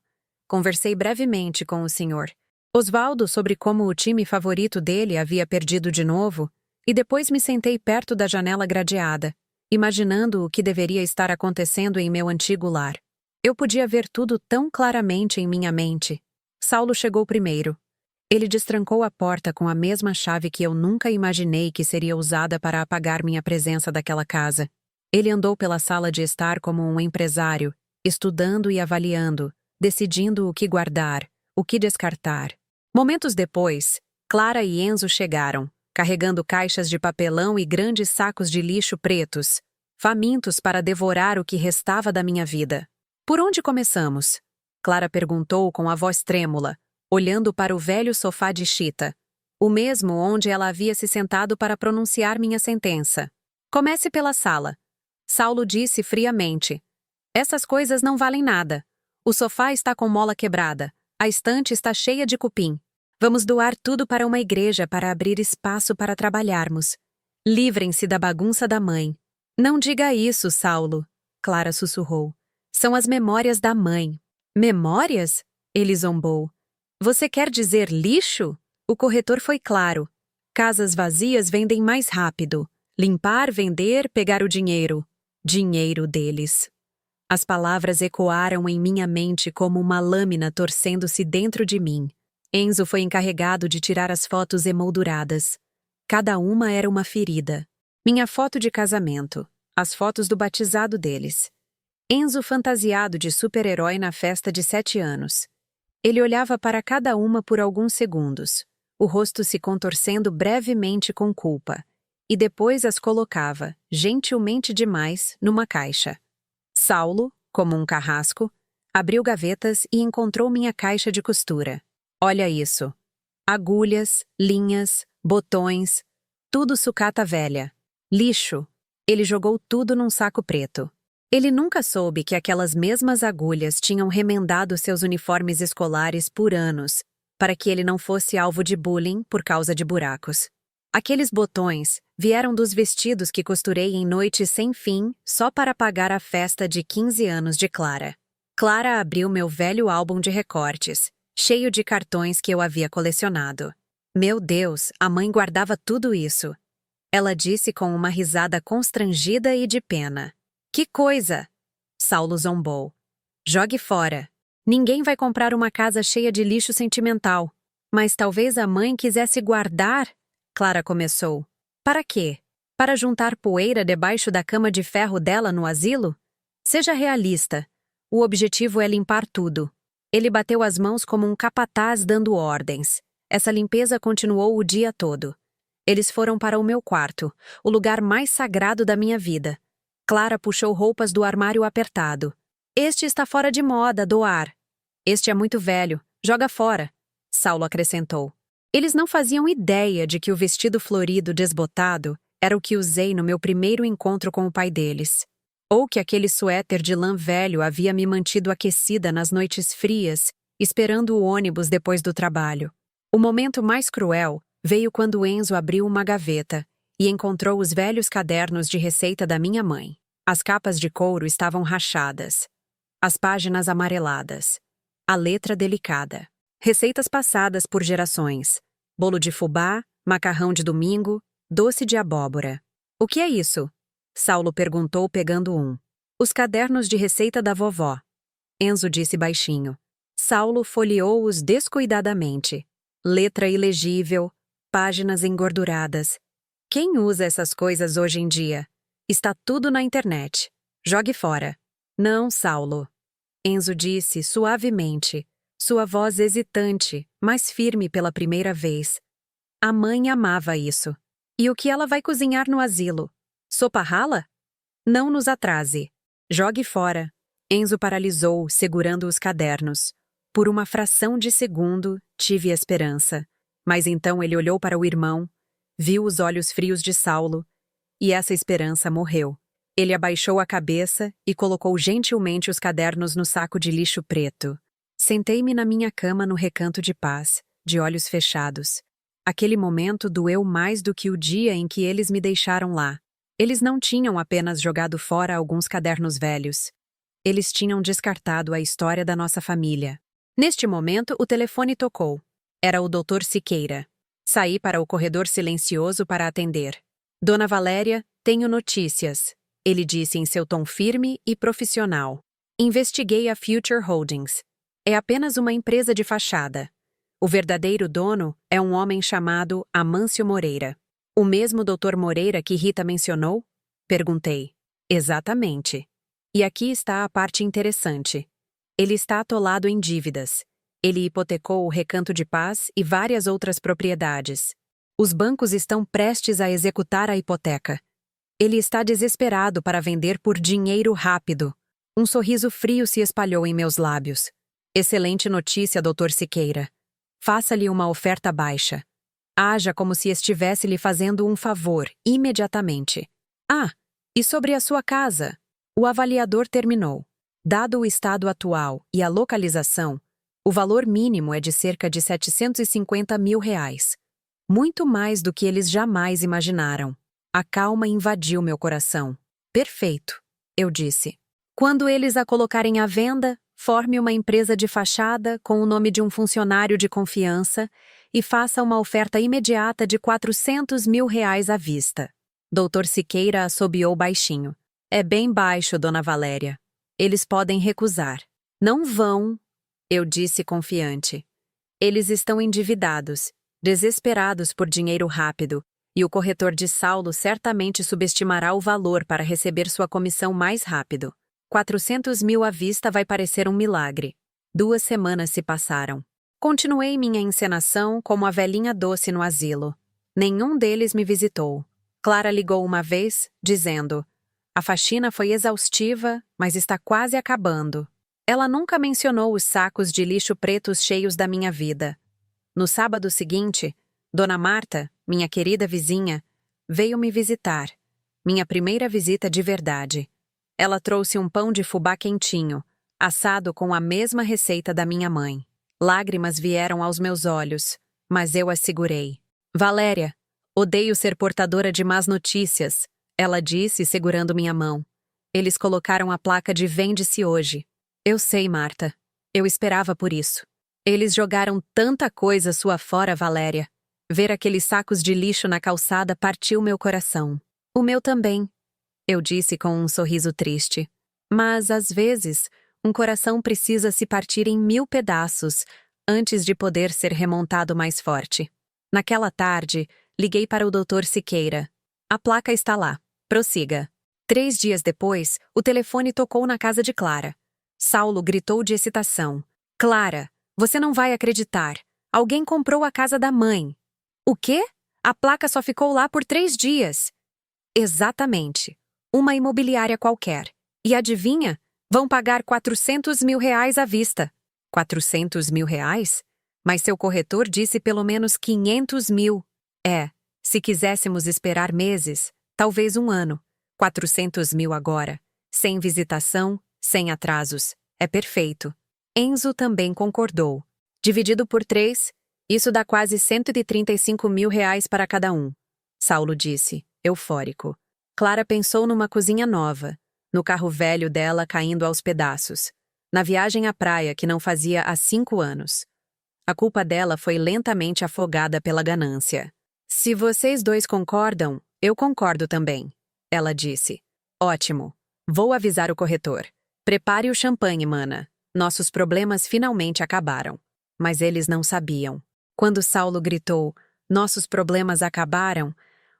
Conversei brevemente com o senhor Osvaldo sobre como o time favorito dele havia perdido de novo, e depois me sentei perto da janela gradeada, imaginando o que deveria estar acontecendo em meu antigo lar. Eu podia ver tudo tão claramente em minha mente. Saulo chegou primeiro. Ele destrancou a porta com a mesma chave que eu nunca imaginei que seria usada para apagar minha presença daquela casa. Ele andou pela sala de estar como um empresário, estudando e avaliando, decidindo o que guardar, o que descartar. Momentos depois, Clara e Enzo chegaram, carregando caixas de papelão e grandes sacos de lixo pretos, famintos para devorar o que restava da minha vida. Por onde começamos? Clara perguntou com a voz trêmula, olhando para o velho sofá de chita, o mesmo onde ela havia se sentado para pronunciar minha sentença. Comece pela sala. Saulo disse friamente. Essas coisas não valem nada. O sofá está com mola quebrada. A estante está cheia de cupim. Vamos doar tudo para uma igreja para abrir espaço para trabalharmos. Livrem-se da bagunça da mãe. Não diga isso, Saulo, Clara sussurrou. São as memórias da mãe. Memórias? Ele zombou. Você quer dizer lixo? O corretor foi claro. Casas vazias vendem mais rápido. Limpar, vender, pegar o dinheiro. Dinheiro deles. As palavras ecoaram em minha mente como uma lâmina torcendo-se dentro de mim. Enzo foi encarregado de tirar as fotos emolduradas. Cada uma era uma ferida. Minha foto de casamento, as fotos do batizado deles. Enzo fantasiado de super-herói na festa de 7 anos. Ele olhava para cada uma por alguns segundos, o rosto se contorcendo brevemente com culpa, e depois as colocava, gentilmente demais, numa caixa. Saulo, como um carrasco, abriu gavetas e encontrou minha caixa de costura. Olha isso. Agulhas, linhas, botões, tudo sucata velha. Lixo. Ele jogou tudo num saco preto. Ele nunca soube que aquelas mesmas agulhas tinham remendado seus uniformes escolares por anos, para que ele não fosse alvo de bullying por causa de buracos. Aqueles botões vieram dos vestidos que costurei em noites sem fim só para pagar a festa de 15 anos de Clara. Clara abriu meu velho álbum de recortes, cheio de cartões que eu havia colecionado. Meu Deus, a mãe guardava tudo isso. Ela disse com uma risada constrangida e de pena. Que coisa! Saulo zombou. Jogue fora. Ninguém vai comprar uma casa cheia de lixo sentimental. Mas talvez a mãe quisesse guardar? Clara começou. Para quê? Para juntar poeira debaixo da cama de ferro dela no asilo? Seja realista. O objetivo é limpar tudo. Ele bateu as mãos como um capataz dando ordens. Essa limpeza continuou o dia todo. Eles foram para o meu quarto, o lugar mais sagrado da minha vida. Clara puxou roupas do armário apertado. Este está fora de moda, doar. Este é muito velho, joga fora. Saulo acrescentou. Eles não faziam ideia de que o vestido florido desbotado era o que usei no meu primeiro encontro com o pai deles. Ou que aquele suéter de lã velho havia me mantido aquecida nas noites frias, esperando o ônibus depois do trabalho. O momento mais cruel veio quando Enzo abriu uma gaveta e encontrou os velhos cadernos de receita da minha mãe. As capas de couro estavam rachadas, as páginas amareladas, a letra delicada. Receitas passadas por gerações. Bolo de fubá, macarrão de domingo, doce de abóbora. O que é isso? Saulo perguntou pegando um. Os cadernos de receita da vovó. Enzo disse baixinho. Saulo folheou-os descuidadamente. Letra ilegível, páginas engorduradas. Quem usa essas coisas hoje em dia? Está tudo na internet. Jogue fora. Não, Saulo. Enzo disse suavemente, sua voz hesitante, mas firme pela primeira vez. A mãe amava isso. E o que ela vai cozinhar no asilo? Sopa rala? Não nos atrase. Jogue fora. Enzo paralisou, segurando os cadernos. Por uma fração de segundo, tive esperança. Mas então ele olhou para o irmão, viu os olhos frios de Saulo, e essa esperança morreu. Ele abaixou a cabeça e colocou gentilmente os cadernos no saco de lixo preto. Sentei-me na minha cama no recanto de paz, de olhos fechados. Aquele momento doeu mais do que o dia em que eles me deixaram lá. Eles não tinham apenas jogado fora alguns cadernos velhos. Eles tinham descartado a história da nossa família. Neste momento, o telefone tocou. Era o Dr. Siqueira. Saí para o corredor silencioso para atender. Dona Valéria, tenho notícias, ele disse em seu tom firme e profissional. Investiguei a Future Holdings. É apenas uma empresa de fachada. O verdadeiro dono é um homem chamado Amâncio Moreira. O mesmo Dr. Moreira que Rita mencionou? Perguntei. Exatamente. E aqui está a parte interessante. Ele está atolado em dívidas. Ele hipotecou o Recanto de Paz e várias outras propriedades. Os bancos estão prestes a executar a hipoteca. Ele está desesperado para vender por dinheiro rápido. Um sorriso frio se espalhou em meus lábios. Excelente notícia, Dr. Siqueira. Faça-lhe uma oferta baixa. Haja como se estivesse lhe fazendo um favor, imediatamente. Ah, e sobre a sua casa? O avaliador terminou. Dado o estado atual e a localização, o valor mínimo é de cerca de R$ 750 mil. Muito mais do que eles jamais imaginaram. A calma invadiu meu coração. Perfeito, eu disse. Quando eles a colocarem à venda, forme uma empresa de fachada com o nome de um funcionário de confiança e faça uma oferta imediata de R$ 400 mil à vista. Dr. Siqueira assobiou baixinho. É bem baixo, Dona Valéria. Eles podem recusar. Não vão, eu disse confiante. Eles estão endividados, desesperados por dinheiro rápido, e o corretor de Saulo certamente subestimará o valor para receber sua comissão mais rápido. 400 mil à vista vai parecer um milagre. 2 semanas se passaram. Continuei minha encenação como a velhinha doce no asilo. Nenhum deles me visitou. Clara ligou uma vez, dizendo: a faxina foi exaustiva, mas está quase acabando. Ela nunca mencionou os sacos de lixo pretos cheios da minha vida. No sábado seguinte, Dona Marta, minha querida vizinha, veio me visitar. Minha primeira visita de verdade. Ela trouxe um pão de fubá quentinho, assado com a mesma receita da minha mãe. Lágrimas vieram aos meus olhos, mas eu as segurei. Valéria, odeio ser portadora de más notícias, ela disse, segurando minha mão. Eles colocaram a placa de vende-se hoje. Eu sei, Marta. Eu esperava por isso. Eles jogaram tanta coisa sua fora, Valéria. Ver aqueles sacos de lixo na calçada partiu meu coração. O meu também, eu disse com um sorriso triste. Mas, às vezes, um coração precisa se partir em 1000 pedaços antes de poder ser remontado mais forte. Naquela tarde, liguei para o Dr. Siqueira. A placa está lá. Prossiga. 3 dias depois, o telefone tocou na casa de Clara. Saulo gritou de excitação. Clara, você não vai acreditar. Alguém comprou a casa da mãe. O quê? A placa só ficou lá por 3 dias. Exatamente. Uma imobiliária qualquer. E adivinha? Vão pagar 400 mil à vista. 400 mil? Mas seu corretor disse pelo menos 500 mil. Se quiséssemos esperar meses, talvez um ano. 400 mil agora. Sem visitação, sem atrasos. É perfeito. Enzo também concordou. Dividido por 3, isso dá quase 135 mil para cada um. Saulo disse, eufórico. Clara pensou numa cozinha nova, no carro velho dela caindo aos pedaços, na viagem à praia que não fazia há 5 anos. A culpa dela foi lentamente afogada pela ganância. Se vocês dois concordam, eu concordo também, ela disse. Ótimo. Vou avisar o corretor. Prepare o champanhe, mana. Nossos problemas finalmente acabaram. Mas eles não sabiam. Quando Saulo gritou, nossos problemas acabaram,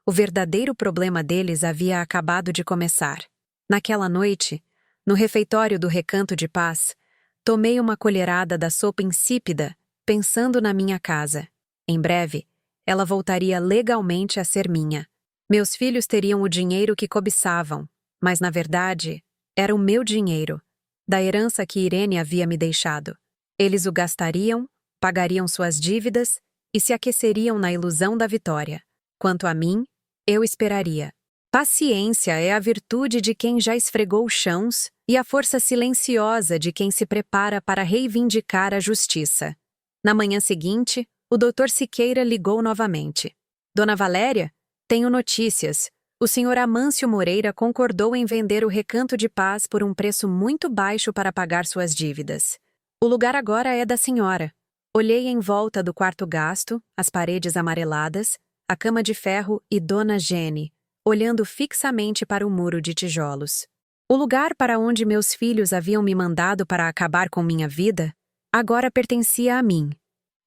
o verdadeiro problema deles havia acabado de começar. Naquela noite, no refeitório do Recanto de Paz, tomei uma colherada da sopa insípida, pensando na minha casa. Em breve, ela voltaria legalmente a ser minha. Meus filhos teriam o dinheiro que cobiçavam, mas, na verdade, era o meu dinheiro, da herança que Irene havia me deixado. Eles o gastariam, pagariam suas dívidas e se aqueceriam na ilusão da vitória. Quanto a mim, eu esperaria. Paciência é a virtude de quem já esfregou chãos e a força silenciosa de quem se prepara para reivindicar a justiça. Na manhã seguinte, o Dr. Siqueira ligou novamente. Dona Valéria, tenho notícias. O Sr. Amâncio Moreira concordou em vender o Recanto de Paz por um preço muito baixo para pagar suas dívidas. O lugar agora é da senhora. Olhei em volta do quarto gasto, as paredes amareladas, a cama de ferro e Dona Jenny, olhando fixamente para o muro de tijolos. O lugar para onde meus filhos haviam me mandado para acabar com minha vida, agora pertencia a mim.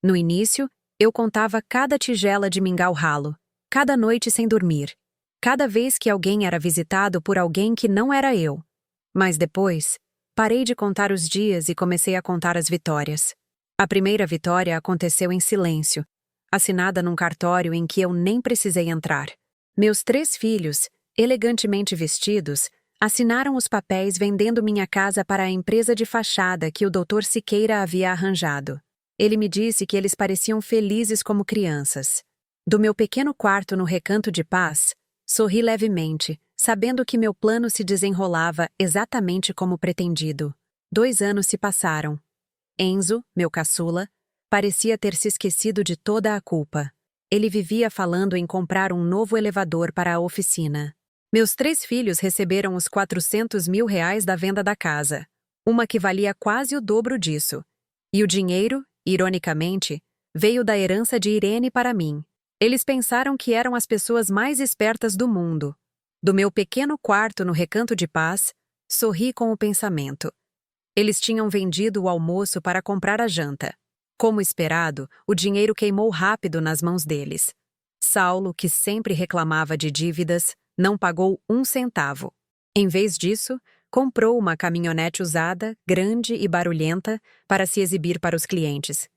No início, eu contava cada tigela de mingau ralo, cada noite sem dormir, cada vez que alguém era visitado por alguém que não era eu. Mas depois, parei de contar os dias e comecei a contar as vitórias. A primeira vitória aconteceu em silêncio, assinada num cartório em que eu nem precisei entrar. Meus 3 filhos, elegantemente vestidos, assinaram os papéis vendendo minha casa para a empresa de fachada que o Dr. Siqueira havia arranjado. Ele me disse que eles pareciam felizes como crianças. Do meu pequeno quarto no Recanto de Paz, sorri levemente, sabendo que meu plano se desenrolava exatamente como pretendido. 2 anos se passaram. Enzo, meu caçula, parecia ter se esquecido de toda a culpa. Ele vivia falando em comprar um novo elevador para a oficina. Meus 3 filhos receberam os R$ 400 mil da venda da casa, uma que valia quase o dobro disso. E o dinheiro, ironicamente, veio da herança de Irene para mim. Eles pensaram que eram as pessoas mais espertas do mundo. Do meu pequeno quarto no Recanto de Paz, sorri com o pensamento. Eles tinham vendido o almoço para comprar a janta. Como esperado, o dinheiro queimou rápido nas mãos deles. Saulo, que sempre reclamava de dívidas, não pagou 1 centavo. Em vez disso, comprou uma caminhonete usada, grande e barulhenta, para se exibir para os clientes.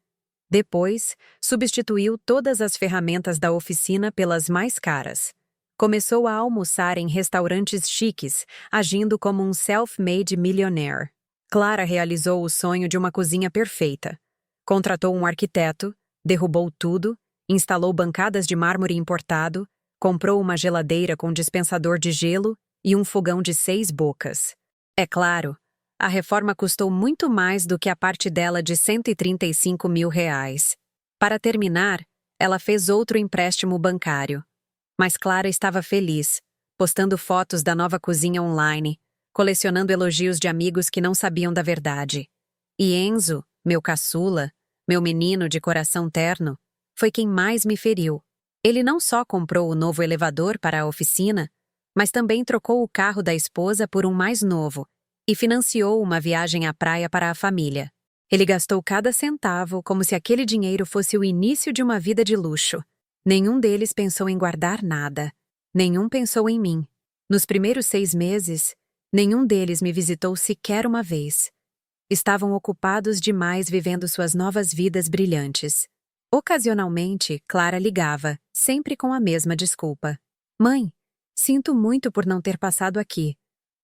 Depois, substituiu todas as ferramentas da oficina pelas mais caras. Começou a almoçar em restaurantes chiques, agindo como um self-made millionaire. Clara realizou o sonho de uma cozinha perfeita. Contratou um arquiteto, derrubou tudo, instalou bancadas de mármore importado, comprou uma geladeira com dispensador de gelo e um fogão de 6 bocas. É claro, a reforma custou muito mais do que a parte dela de R$ 135 mil. Para terminar, ela fez outro empréstimo bancário. Mas Clara estava feliz, postando fotos da nova cozinha online, colecionando elogios de amigos que não sabiam da verdade. E Enzo, meu caçula, meu menino de coração terno, foi quem mais me feriu. Ele não só comprou o novo elevador para a oficina, mas também trocou o carro da esposa por um mais novo e financiou uma viagem à praia para a família. Ele gastou cada centavo como se aquele dinheiro fosse o início de uma vida de luxo. Nenhum deles pensou em guardar nada. Nenhum pensou em mim. Nos primeiros 6 meses, nenhum deles me visitou sequer uma vez. Estavam ocupados demais vivendo suas novas vidas brilhantes. Ocasionalmente, Clara ligava, sempre com a mesma desculpa. Mãe, sinto muito por não ter passado aqui.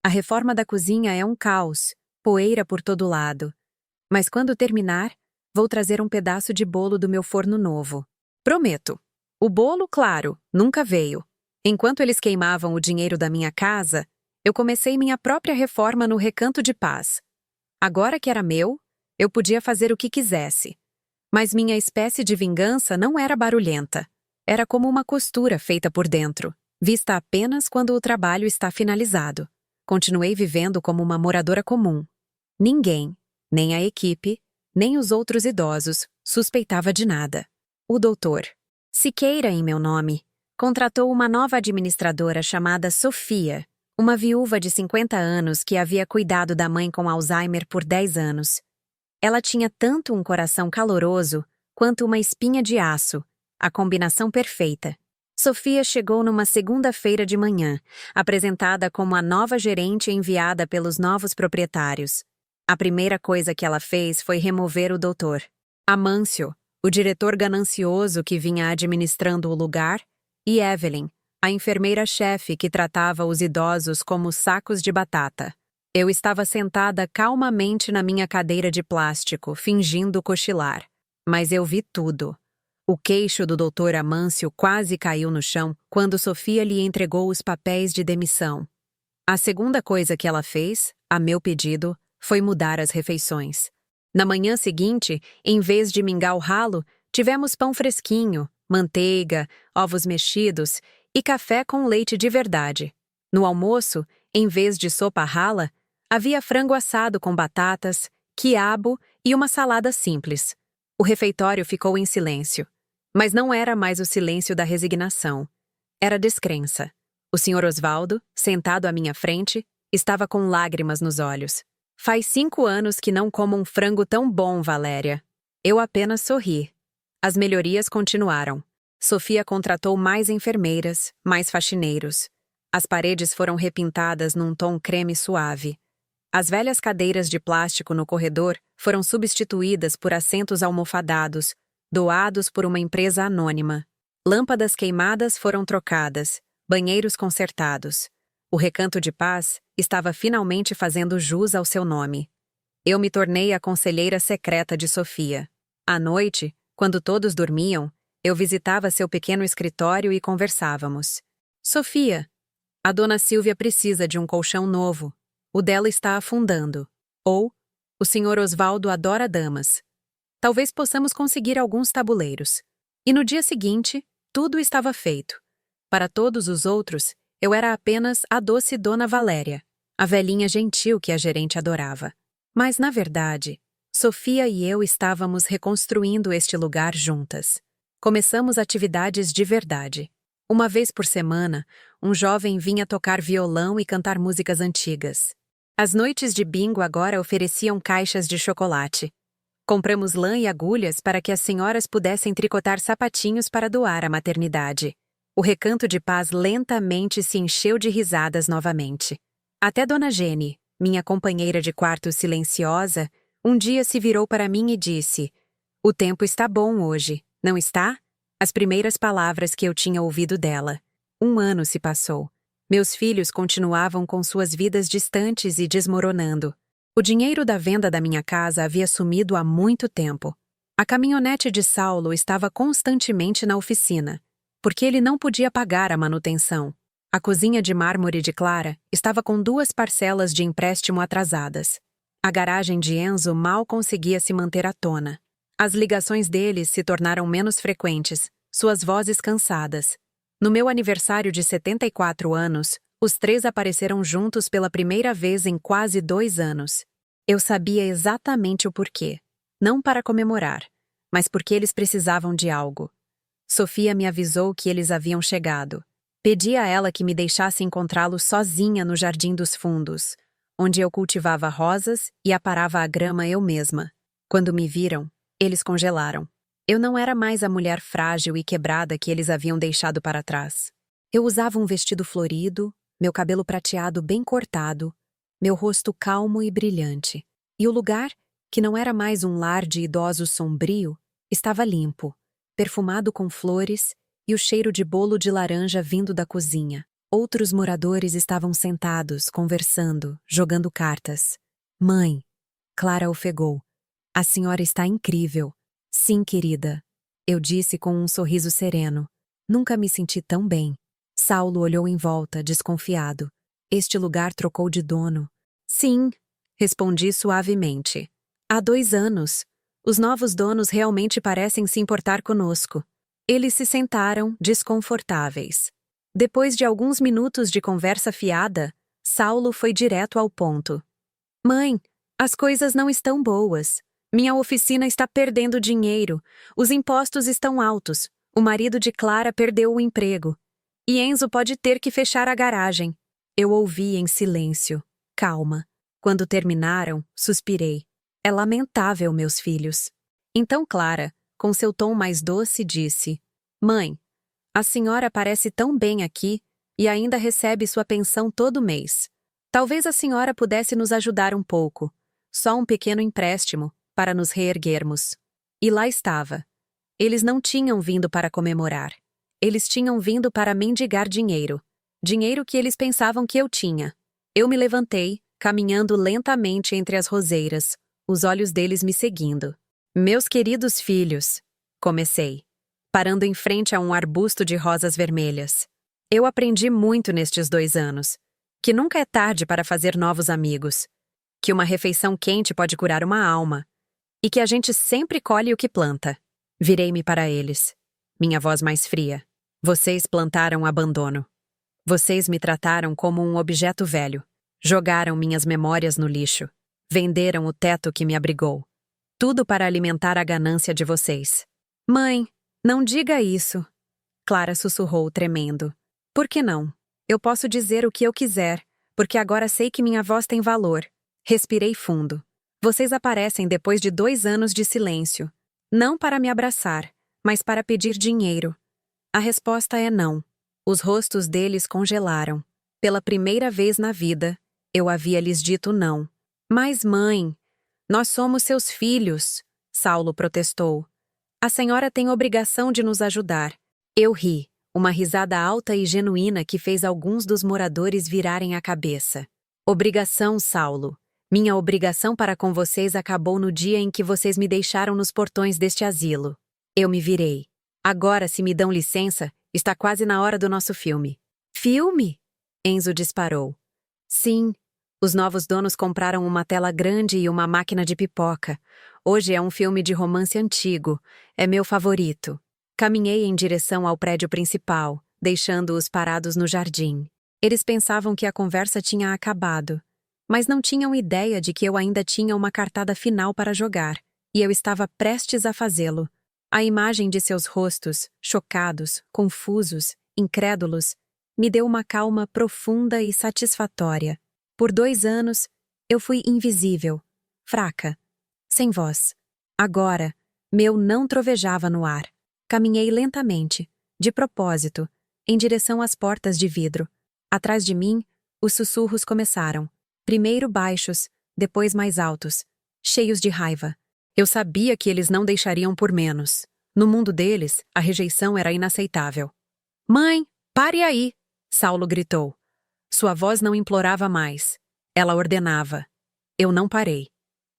A reforma da cozinha é um caos, poeira por todo lado. Mas quando terminar, vou trazer um pedaço de bolo do meu forno novo. Prometo. O bolo, claro, nunca veio. Enquanto eles queimavam o dinheiro da minha casa, eu comecei minha própria reforma no Recanto de Paz. Agora que era meu, eu podia fazer o que quisesse. Mas minha espécie de vingança não era barulhenta. Era como uma costura feita por dentro, vista apenas quando o trabalho está finalizado. Continuei vivendo como uma moradora comum. Ninguém, nem a equipe, nem os outros idosos, suspeitava de nada. O doutor Siqueira, em meu nome, contratou uma nova administradora chamada Sofia, uma viúva de 50 anos que havia cuidado da mãe com Alzheimer por 10 anos. Ela tinha tanto um coração caloroso quanto uma espinha de aço, a combinação perfeita. Sofia chegou numa segunda-feira de manhã, apresentada como a nova gerente enviada pelos novos proprietários. A primeira coisa que ela fez foi remover o doutor Amâncio, o diretor ganancioso que vinha administrando o lugar, e Evelyn, a enfermeira-chefe que tratava os idosos como sacos de batata. Eu estava sentada calmamente na minha cadeira de plástico, fingindo cochilar. Mas eu vi tudo. O queixo do Dr. Amâncio quase caiu no chão quando Sofia lhe entregou os papéis de demissão. A segunda coisa que ela fez, a meu pedido, foi mudar as refeições. Na manhã seguinte, em vez de mingau ralo, tivemos pão fresquinho, manteiga, ovos mexidos e café com leite de verdade. No almoço, em vez de sopa rala, havia frango assado com batatas, quiabo e uma salada simples. O refeitório ficou em silêncio. Mas não era mais o silêncio da resignação. Era descrença. O Sr. Osvaldo, sentado à minha frente, estava com lágrimas nos olhos. Faz 5 anos que não como um frango tão bom, Valéria. Eu apenas sorri. As melhorias continuaram. Sofia contratou mais enfermeiras, mais faxineiros. As paredes foram repintadas num tom creme suave. As velhas cadeiras de plástico no corredor foram substituídas por assentos almofadados, doados por uma empresa anônima. Lâmpadas queimadas foram trocadas, banheiros consertados. O Recanto de Paz estava finalmente fazendo jus ao seu nome. Eu me tornei a conselheira secreta de Sofia. À noite, quando todos dormiam, eu visitava seu pequeno escritório e conversávamos. Sofia, a dona Silvia precisa de um colchão novo. O dela está afundando. Ou, o senhor Osvaldo adora damas. Talvez possamos conseguir alguns tabuleiros. E no dia seguinte, tudo estava feito. Para todos os outros, eu era apenas a doce Dona Valéria, a velhinha gentil que a gerente adorava. Mas, na verdade, Sofia e eu estávamos reconstruindo este lugar juntas. Começamos atividades de verdade. Uma vez por semana, um jovem vinha tocar violão e cantar músicas antigas. As noites de bingo agora ofereciam caixas de chocolate. Compramos lã e agulhas para que as senhoras pudessem tricotar sapatinhos para doar à maternidade. O Recanto de Paz lentamente se encheu de risadas novamente. Até Dona Gene, minha companheira de quarto silenciosa, um dia se virou para mim e disse: "O tempo está bom hoje, não está?" As primeiras palavras que eu tinha ouvido dela. 1 ano se passou. Meus filhos continuavam com suas vidas distantes e desmoronando. O dinheiro da venda da minha casa havia sumido há muito tempo. A caminhonete de Saulo estava constantemente na oficina, porque ele não podia pagar a manutenção. A cozinha de mármore de Clara estava com 2 parcelas de empréstimo atrasadas. A garagem de Enzo mal conseguia se manter à tona. As ligações deles se tornaram menos frequentes, suas vozes cansadas. No meu aniversário de 74 anos, os 3 apareceram juntos pela primeira vez em quase 2 anos. Eu sabia exatamente o porquê. Não para comemorar, mas porque eles precisavam de algo. Sofia me avisou que eles haviam chegado. Pedi a ela que me deixasse encontrá-los sozinha no Jardim dos Fundos, onde eu cultivava rosas e aparava a grama eu mesma. Quando me viram, eles congelaram. Eu não era mais a mulher frágil e quebrada que eles haviam deixado para trás. Eu usava um vestido florido, meu cabelo prateado bem cortado, meu rosto calmo e brilhante. E o lugar, que não era mais um lar de idosos sombrio, estava limpo, perfumado com flores e o cheiro de bolo de laranja vindo da cozinha. Outros moradores estavam sentados, conversando, jogando cartas. "Mãe", Clara ofegou, "a senhora está incrível." "Sim, querida", eu disse com um sorriso sereno. Nunca me senti tão bem. Saulo olhou em volta, desconfiado. Este lugar trocou de dono. "Sim", respondi suavemente. "Há 2 anos. Os novos donos realmente parecem se importar conosco." Eles se sentaram, desconfortáveis. Depois de alguns minutos de conversa fiada, Saulo foi direto ao ponto. "Mãe, as coisas não estão boas. Minha oficina está perdendo dinheiro, os impostos estão altos, o marido de Clara perdeu o emprego. E Enzo pode ter que fechar a garagem." Eu ouvi em silêncio, calma. Quando terminaram, suspirei. "É lamentável, meus filhos." Então Clara, com seu tom mais doce, disse: "Mãe, a senhora parece tão bem aqui e ainda recebe sua pensão todo mês. Talvez a senhora pudesse nos ajudar um pouco, só um pequeno empréstimo, para nos reerguermos." E lá estava. Eles não tinham vindo para comemorar. Eles tinham vindo para mendigar dinheiro. Dinheiro que eles pensavam que eu tinha. Eu me levantei, caminhando lentamente entre as roseiras, os olhos deles me seguindo. "Meus queridos filhos", comecei, parando em frente a um arbusto de rosas vermelhas. "Eu aprendi muito nestes 2 anos. Que nunca é tarde para fazer novos amigos. Que uma refeição quente pode curar uma alma. E que a gente sempre colhe o que planta." Virei-me para eles. Minha voz mais fria. "Vocês plantaram abandono. Vocês me trataram como um objeto velho. Jogaram minhas memórias no lixo. Venderam o teto que me abrigou. Tudo para alimentar a ganância de vocês." "Mãe, não diga isso." Clara sussurrou, tremendo. "Por que não? Eu posso dizer o que eu quiser, porque agora sei que minha voz tem valor." Respirei fundo. "Vocês aparecem depois de 2 anos de silêncio. Não para me abraçar, mas para pedir dinheiro." A resposta é não. Os rostos deles congelaram. Pela primeira vez na vida, eu havia lhes dito não. Mas, mãe, nós somos seus filhos, Saulo protestou. A senhora tem obrigação de nos ajudar. Eu ri, uma risada alta e genuína que fez alguns dos moradores virarem a cabeça. Obrigação, Saulo. Minha obrigação para com vocês acabou no dia em que vocês me deixaram nos portões deste asilo. Eu me virei. Agora, se me dão licença, está quase na hora do nosso filme. Filme? Enzo disparou. Sim. Os novos donos compraram uma tela grande e uma máquina de pipoca. Hoje é um filme de romance antigo. É meu favorito. Caminhei em direção ao prédio principal, deixando-os parados no jardim. Eles pensavam que a conversa tinha acabado, mas não tinham ideia de que eu ainda tinha uma cartada final para jogar, e eu estava prestes a fazê-lo. A imagem de seus rostos, chocados, confusos, incrédulos, me deu uma calma profunda e satisfatória. Por 2 anos, eu fui invisível, fraca, sem voz. Agora, meu não trovejava no ar. Caminhei lentamente, de propósito, em direção às portas de vidro. Atrás de mim, os sussurros começaram. Primeiro baixos, depois mais altos, cheios de raiva. Eu sabia que eles não deixariam por menos. No mundo deles, a rejeição era inaceitável. Mãe, pare aí! Saulo gritou. Sua voz não implorava mais. Ela ordenava. Eu não parei.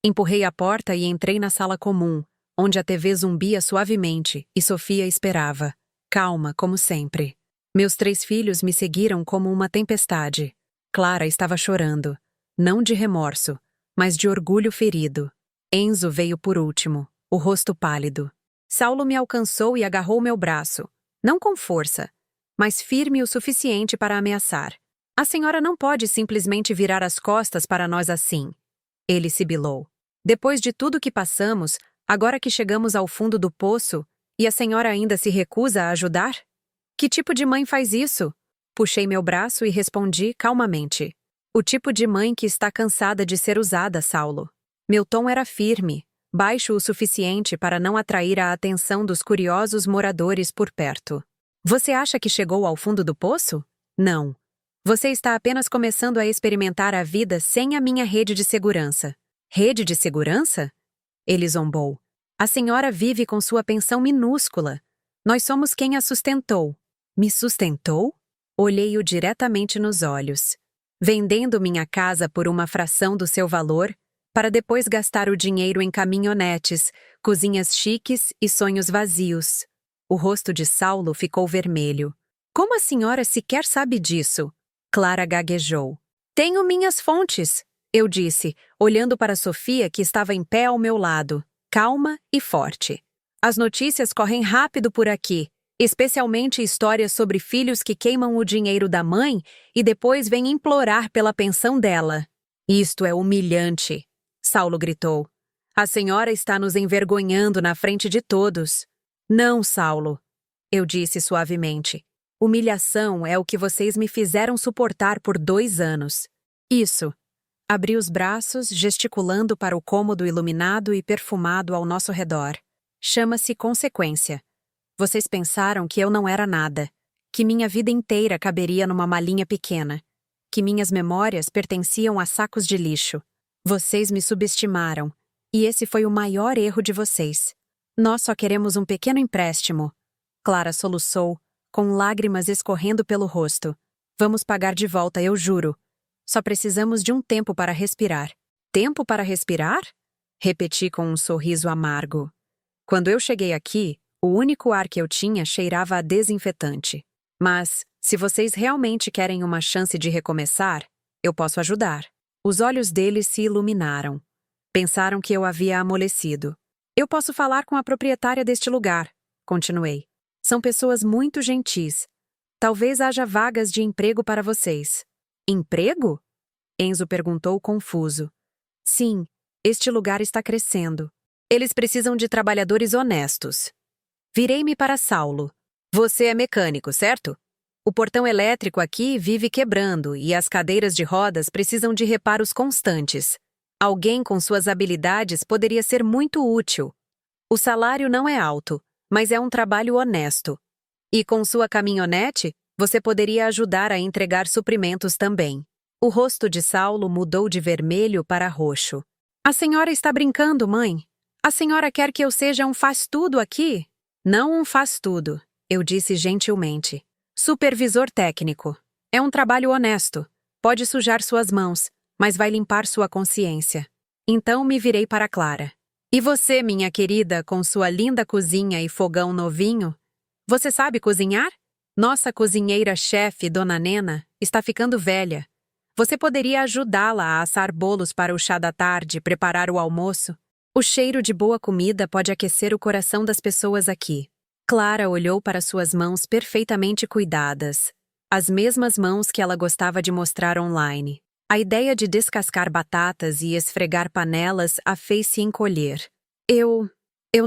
Empurrei a porta e entrei na sala comum, onde a TV zumbia suavemente e Sofia esperava, calma como sempre. Meus 3 filhos me seguiram como uma tempestade. Clara estava chorando, não de remorso, mas de orgulho ferido. Enzo veio por último, o rosto pálido. Saulo me alcançou e agarrou meu braço, não com força, mas firme o suficiente para ameaçar. A senhora não pode simplesmente virar as costas para nós assim. Ele sibilou. Depois de tudo que passamos, agora que chegamos ao fundo do poço, e a senhora ainda se recusa a ajudar? Que tipo de mãe faz isso? Puxei meu braço e respondi calmamente. O tipo de mãe que está cansada de ser usada, Saulo. Meu tom era firme, baixo o suficiente para não atrair a atenção dos curiosos moradores por perto. Você acha que chegou ao fundo do poço? Não. Você está apenas começando a experimentar a vida sem a minha rede de segurança. Rede de segurança? Ele zombou. A senhora vive com sua pensão minúscula. Nós somos quem a sustentou. Me sustentou? Olhei-o diretamente nos olhos. Vendendo minha casa por uma fração do seu valor, para depois gastar o dinheiro em caminhonetes, cozinhas chiques e sonhos vazios. O rosto de Saulo ficou vermelho. Como a senhora sequer sabe disso? Clara gaguejou. Tenho minhas fontes, eu disse, olhando para Sofia que estava em pé ao meu lado, calma e forte. As notícias correm rápido por aqui, especialmente histórias sobre filhos que queimam o dinheiro da mãe e depois vêm implorar pela pensão dela. Isto é humilhante, Saulo gritou. A senhora está nos envergonhando na frente de todos. Não, Saulo, eu disse suavemente. Humilhação é o que vocês me fizeram suportar por 2 anos. Isso. Abri os braços, gesticulando para o cômodo iluminado e perfumado ao nosso redor. Chama-se consequência. Vocês pensaram que eu não era nada, que minha vida inteira caberia numa malinha pequena, que minhas memórias pertenciam a sacos de lixo. Vocês me subestimaram, e esse foi o maior erro de vocês. Nós só queremos um pequeno empréstimo. Clara soluçou, com lágrimas escorrendo pelo rosto. Vamos pagar de volta, eu juro. Só precisamos de um tempo para respirar. Tempo para respirar? Repeti com um sorriso amargo. Quando eu cheguei aqui, o único ar que eu tinha cheirava a desinfetante. Mas, se vocês realmente querem uma chance de recomeçar, eu posso ajudar. Os olhos deles se iluminaram. Pensaram que eu havia amolecido. Eu posso falar com a proprietária deste lugar, continuei. São pessoas muito gentis. Talvez haja vagas de emprego para vocês. Emprego? Enzo perguntou confuso. Sim, este lugar está crescendo. Eles precisam de trabalhadores honestos. Virei-me para Saulo. Você é mecânico, certo? O portão elétrico aqui vive quebrando e as cadeiras de rodas precisam de reparos constantes. Alguém com suas habilidades poderia ser muito útil. O salário não é alto, mas é um trabalho honesto. E com sua caminhonete, você poderia ajudar a entregar suprimentos também. O rosto de Saulo mudou de vermelho para roxo. A senhora está brincando, mãe? A senhora quer que eu seja um faz-tudo aqui? Não um faz-tudo, eu disse gentilmente. Supervisor técnico. É um trabalho honesto. Pode sujar suas mãos, mas vai limpar sua consciência. Então me virei para Clara. E você, minha querida, com sua linda cozinha e fogão novinho? Você sabe cozinhar? Nossa cozinheira-chefe, Dona Nena, está ficando velha. Você poderia ajudá-la a assar bolos para o chá da tarde, preparar o almoço? O cheiro de boa comida pode aquecer o coração das pessoas aqui. Clara olhou para suas mãos perfeitamente cuidadas. As mesmas mãos que ela gostava de mostrar online. A ideia de descascar batatas e esfregar panelas a fez se encolher. Eu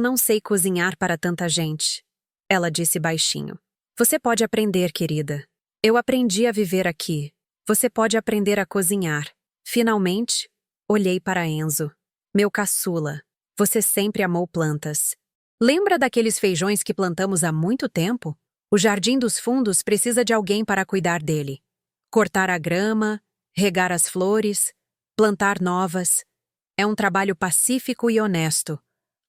não sei cozinhar para tanta gente, ela disse baixinho. Você pode aprender, querida. Eu aprendi a viver aqui. Você pode aprender a cozinhar. Finalmente, olhei para Enzo. Meu caçula, você sempre amou plantas. Lembra daqueles feijões que plantamos há muito tempo? O Jardim dos Fundos precisa de alguém para cuidar dele. Cortar a grama, regar as flores, plantar novas. É um trabalho pacífico e honesto,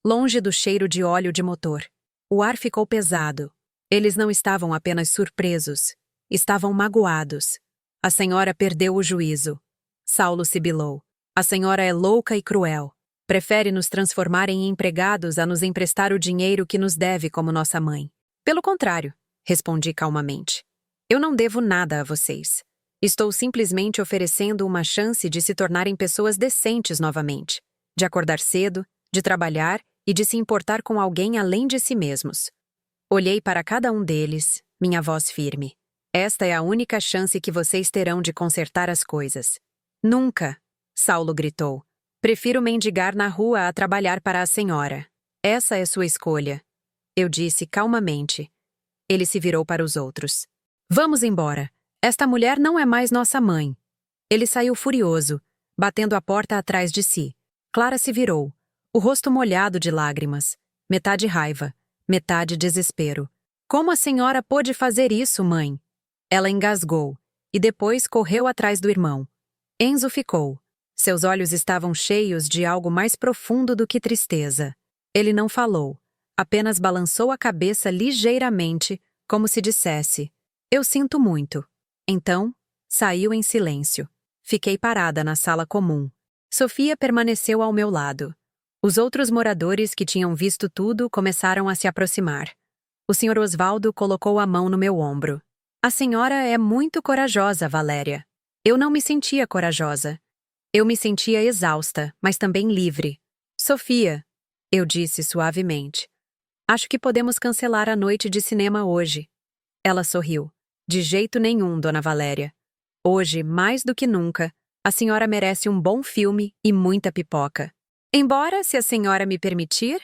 longe do cheiro de óleo de motor. O ar ficou pesado. Eles não estavam apenas surpresos, estavam magoados. A senhora perdeu o juízo. Saulo sibilou. A senhora é louca e cruel. Prefere nos transformar em empregados a nos emprestar o dinheiro que nos deve como nossa mãe. Pelo contrário, respondi calmamente. Eu não devo nada a vocês. Estou simplesmente oferecendo uma chance de se tornarem pessoas decentes novamente, de acordar cedo, de trabalhar e de se importar com alguém além de si mesmos. Olhei para cada um deles, minha voz firme. Esta é a única chance que vocês terão de consertar as coisas. Nunca, Saulo gritou. Prefiro mendigar na rua a trabalhar para a senhora. Essa é sua escolha. Eu disse calmamente. Ele se virou para os outros. Vamos embora. Esta mulher não é mais nossa mãe. Ele saiu furioso, batendo a porta atrás de si. Clara se virou, o rosto molhado de lágrimas. Metade raiva, metade desespero. Como a senhora pôde fazer isso, mãe? Ela engasgou, e depois correu atrás do irmão. Enzo ficou. Seus olhos estavam cheios de algo mais profundo do que tristeza. Ele não falou, apenas balançou a cabeça ligeiramente, como se dissesse: eu sinto muito. Então, saiu em silêncio. Fiquei parada na sala comum. Sofia permaneceu ao meu lado. Os outros moradores que tinham visto tudo começaram a se aproximar. O Sr. Osvaldo colocou a mão no meu ombro. A senhora é muito corajosa, Valéria. Eu não me sentia corajosa. Eu me sentia exausta, mas também livre. Sofia, eu disse suavemente. Acho que podemos cancelar a noite de cinema hoje. Ela sorriu. De jeito nenhum, Dona Valéria. Hoje, mais do que nunca, a senhora merece um bom filme e muita pipoca. Embora, se a senhora me permitir,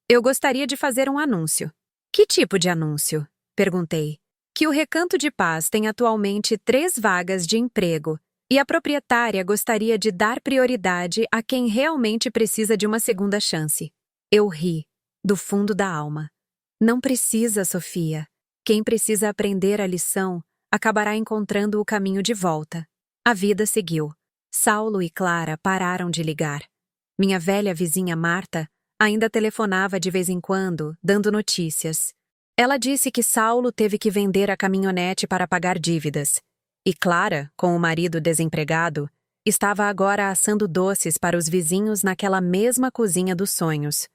eu gostaria de fazer um anúncio. Que tipo de anúncio? Perguntei. Que o Recanto de Paz tem atualmente 3 vagas de emprego e a proprietária gostaria de dar prioridade a quem realmente precisa de uma segunda chance. Eu ri, do fundo da alma. Não precisa, Sofia. Quem precisa aprender a lição acabará encontrando o caminho de volta. A vida seguiu. Saulo e Clara pararam de ligar. Minha velha vizinha Marta ainda telefonava de vez em quando, dando notícias. Ela disse que Saulo teve que vender a caminhonete para pagar dívidas. E Clara, com o marido desempregado, estava agora assando doces para os vizinhos naquela mesma cozinha dos sonhos.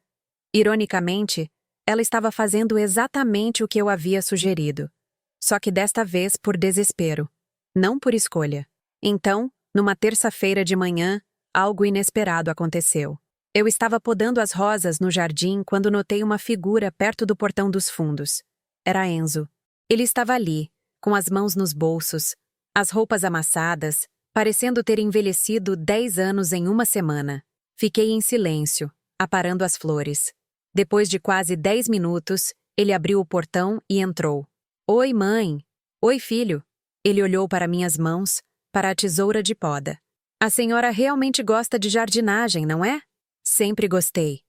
Ironicamente, ela estava fazendo exatamente o que eu havia sugerido. Só que desta vez por desespero, não por escolha. Então, numa terça-feira de manhã, algo inesperado aconteceu. Eu estava podando as rosas no jardim quando notei uma figura perto do portão dos fundos. Era Enzo. Ele estava ali, com as mãos nos bolsos, as roupas amassadas, parecendo ter envelhecido 10 anos em uma semana. Fiquei em silêncio, aparando as flores. Depois de quase 10 minutos, ele abriu o portão e entrou. Oi, mãe. Oi, filho. Ele olhou para minhas mãos, para a tesoura de poda. A senhora realmente gosta de jardinagem, não é? Sempre gostei,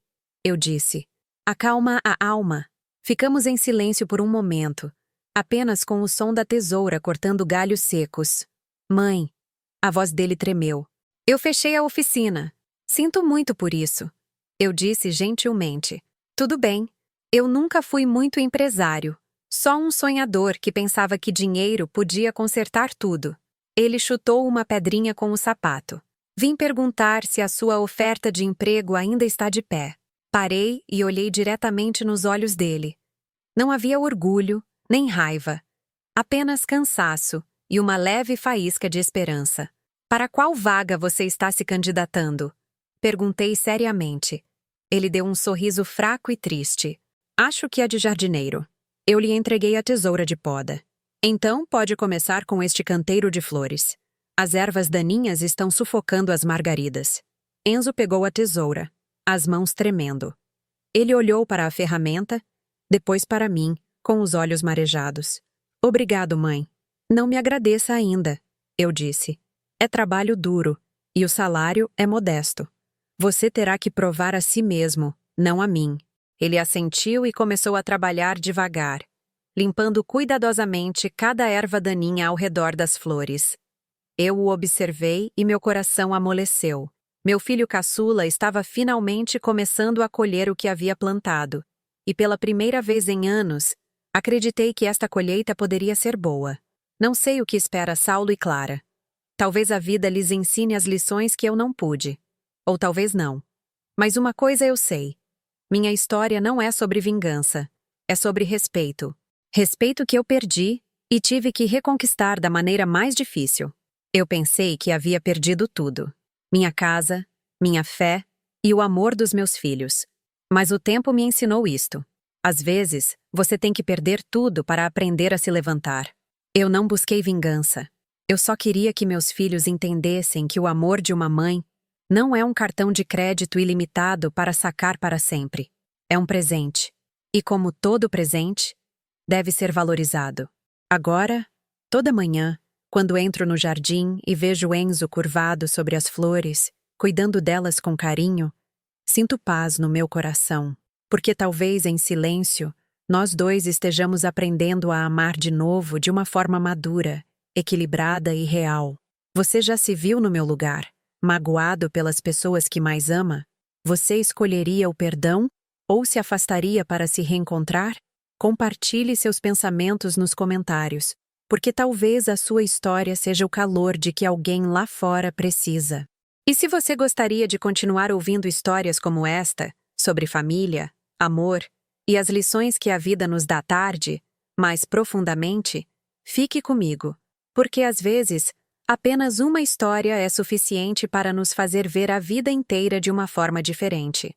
eu disse. Acalma a alma. Ficamos em silêncio por um momento, apenas com o som da tesoura cortando galhos secos. Mãe, A voz dele tremeu. Eu fechei a oficina. Sinto muito por isso. Eu disse gentilmente. Tudo bem. Eu nunca fui muito empresário. Só um sonhador que pensava que dinheiro podia consertar tudo. Ele chutou uma pedrinha com o sapato. Vim perguntar se a sua oferta de emprego ainda está de pé. Parei e olhei diretamente nos olhos dele. Não havia orgulho, nem raiva. Apenas cansaço e uma leve faísca de esperança. Para qual vaga você está se candidatando? Perguntei seriamente. Ele deu um sorriso fraco e triste. Acho que é de jardineiro. Eu lhe entreguei a tesoura de poda. Então pode começar com este canteiro de flores. As ervas daninhas estão sufocando as margaridas. Enzo pegou a tesoura, as mãos tremendo. Ele olhou para a ferramenta, depois para mim, com os olhos marejados. Obrigado, mãe. Não me agradeça ainda, eu disse. É trabalho duro, e o salário é modesto. Você terá que provar a si mesmo, não a mim. Ele assentiu e começou a trabalhar devagar, limpando cuidadosamente cada erva daninha ao redor das flores. Eu o observei e meu coração amoleceu. Meu filho caçula estava finalmente começando a colher o que havia plantado, e pela primeira vez em anos, acreditei que esta colheita poderia ser boa. Não sei o que espera Saulo e Clara. Talvez a vida lhes ensine as lições que eu não pude. Ou talvez não. Mas uma coisa eu sei. Minha história não é sobre vingança. É sobre respeito. Respeito que eu perdi e tive que reconquistar da maneira mais difícil. Eu pensei que havia perdido tudo. Minha casa, minha fé e o amor dos meus filhos. Mas o tempo me ensinou isto. Às vezes, você tem que perder tudo para aprender a se levantar. Eu não busquei vingança. Eu só queria que meus filhos entendessem que o amor de uma mãe não é um cartão de crédito ilimitado para sacar para sempre. É um presente. E como todo presente, deve ser valorizado. Agora, toda manhã, quando entro no jardim e vejo Enzo curvado sobre as flores, cuidando delas com carinho, sinto paz no meu coração, porque talvez em silêncio, nós dois estejamos aprendendo a amar de novo de uma forma madura, equilibrada e real. Você já se viu no meu lugar, magoado pelas pessoas que mais ama? Você escolheria o perdão ou se afastaria para se reencontrar? Compartilhe seus pensamentos nos comentários, porque talvez a sua história seja o calor de que alguém lá fora precisa. E se você gostaria de continuar ouvindo histórias como esta, sobre família, amor e as lições que a vida nos dá tarde, mais profundamente, fique comigo, porque às vezes, apenas uma história é suficiente para nos fazer ver a vida inteira de uma forma diferente.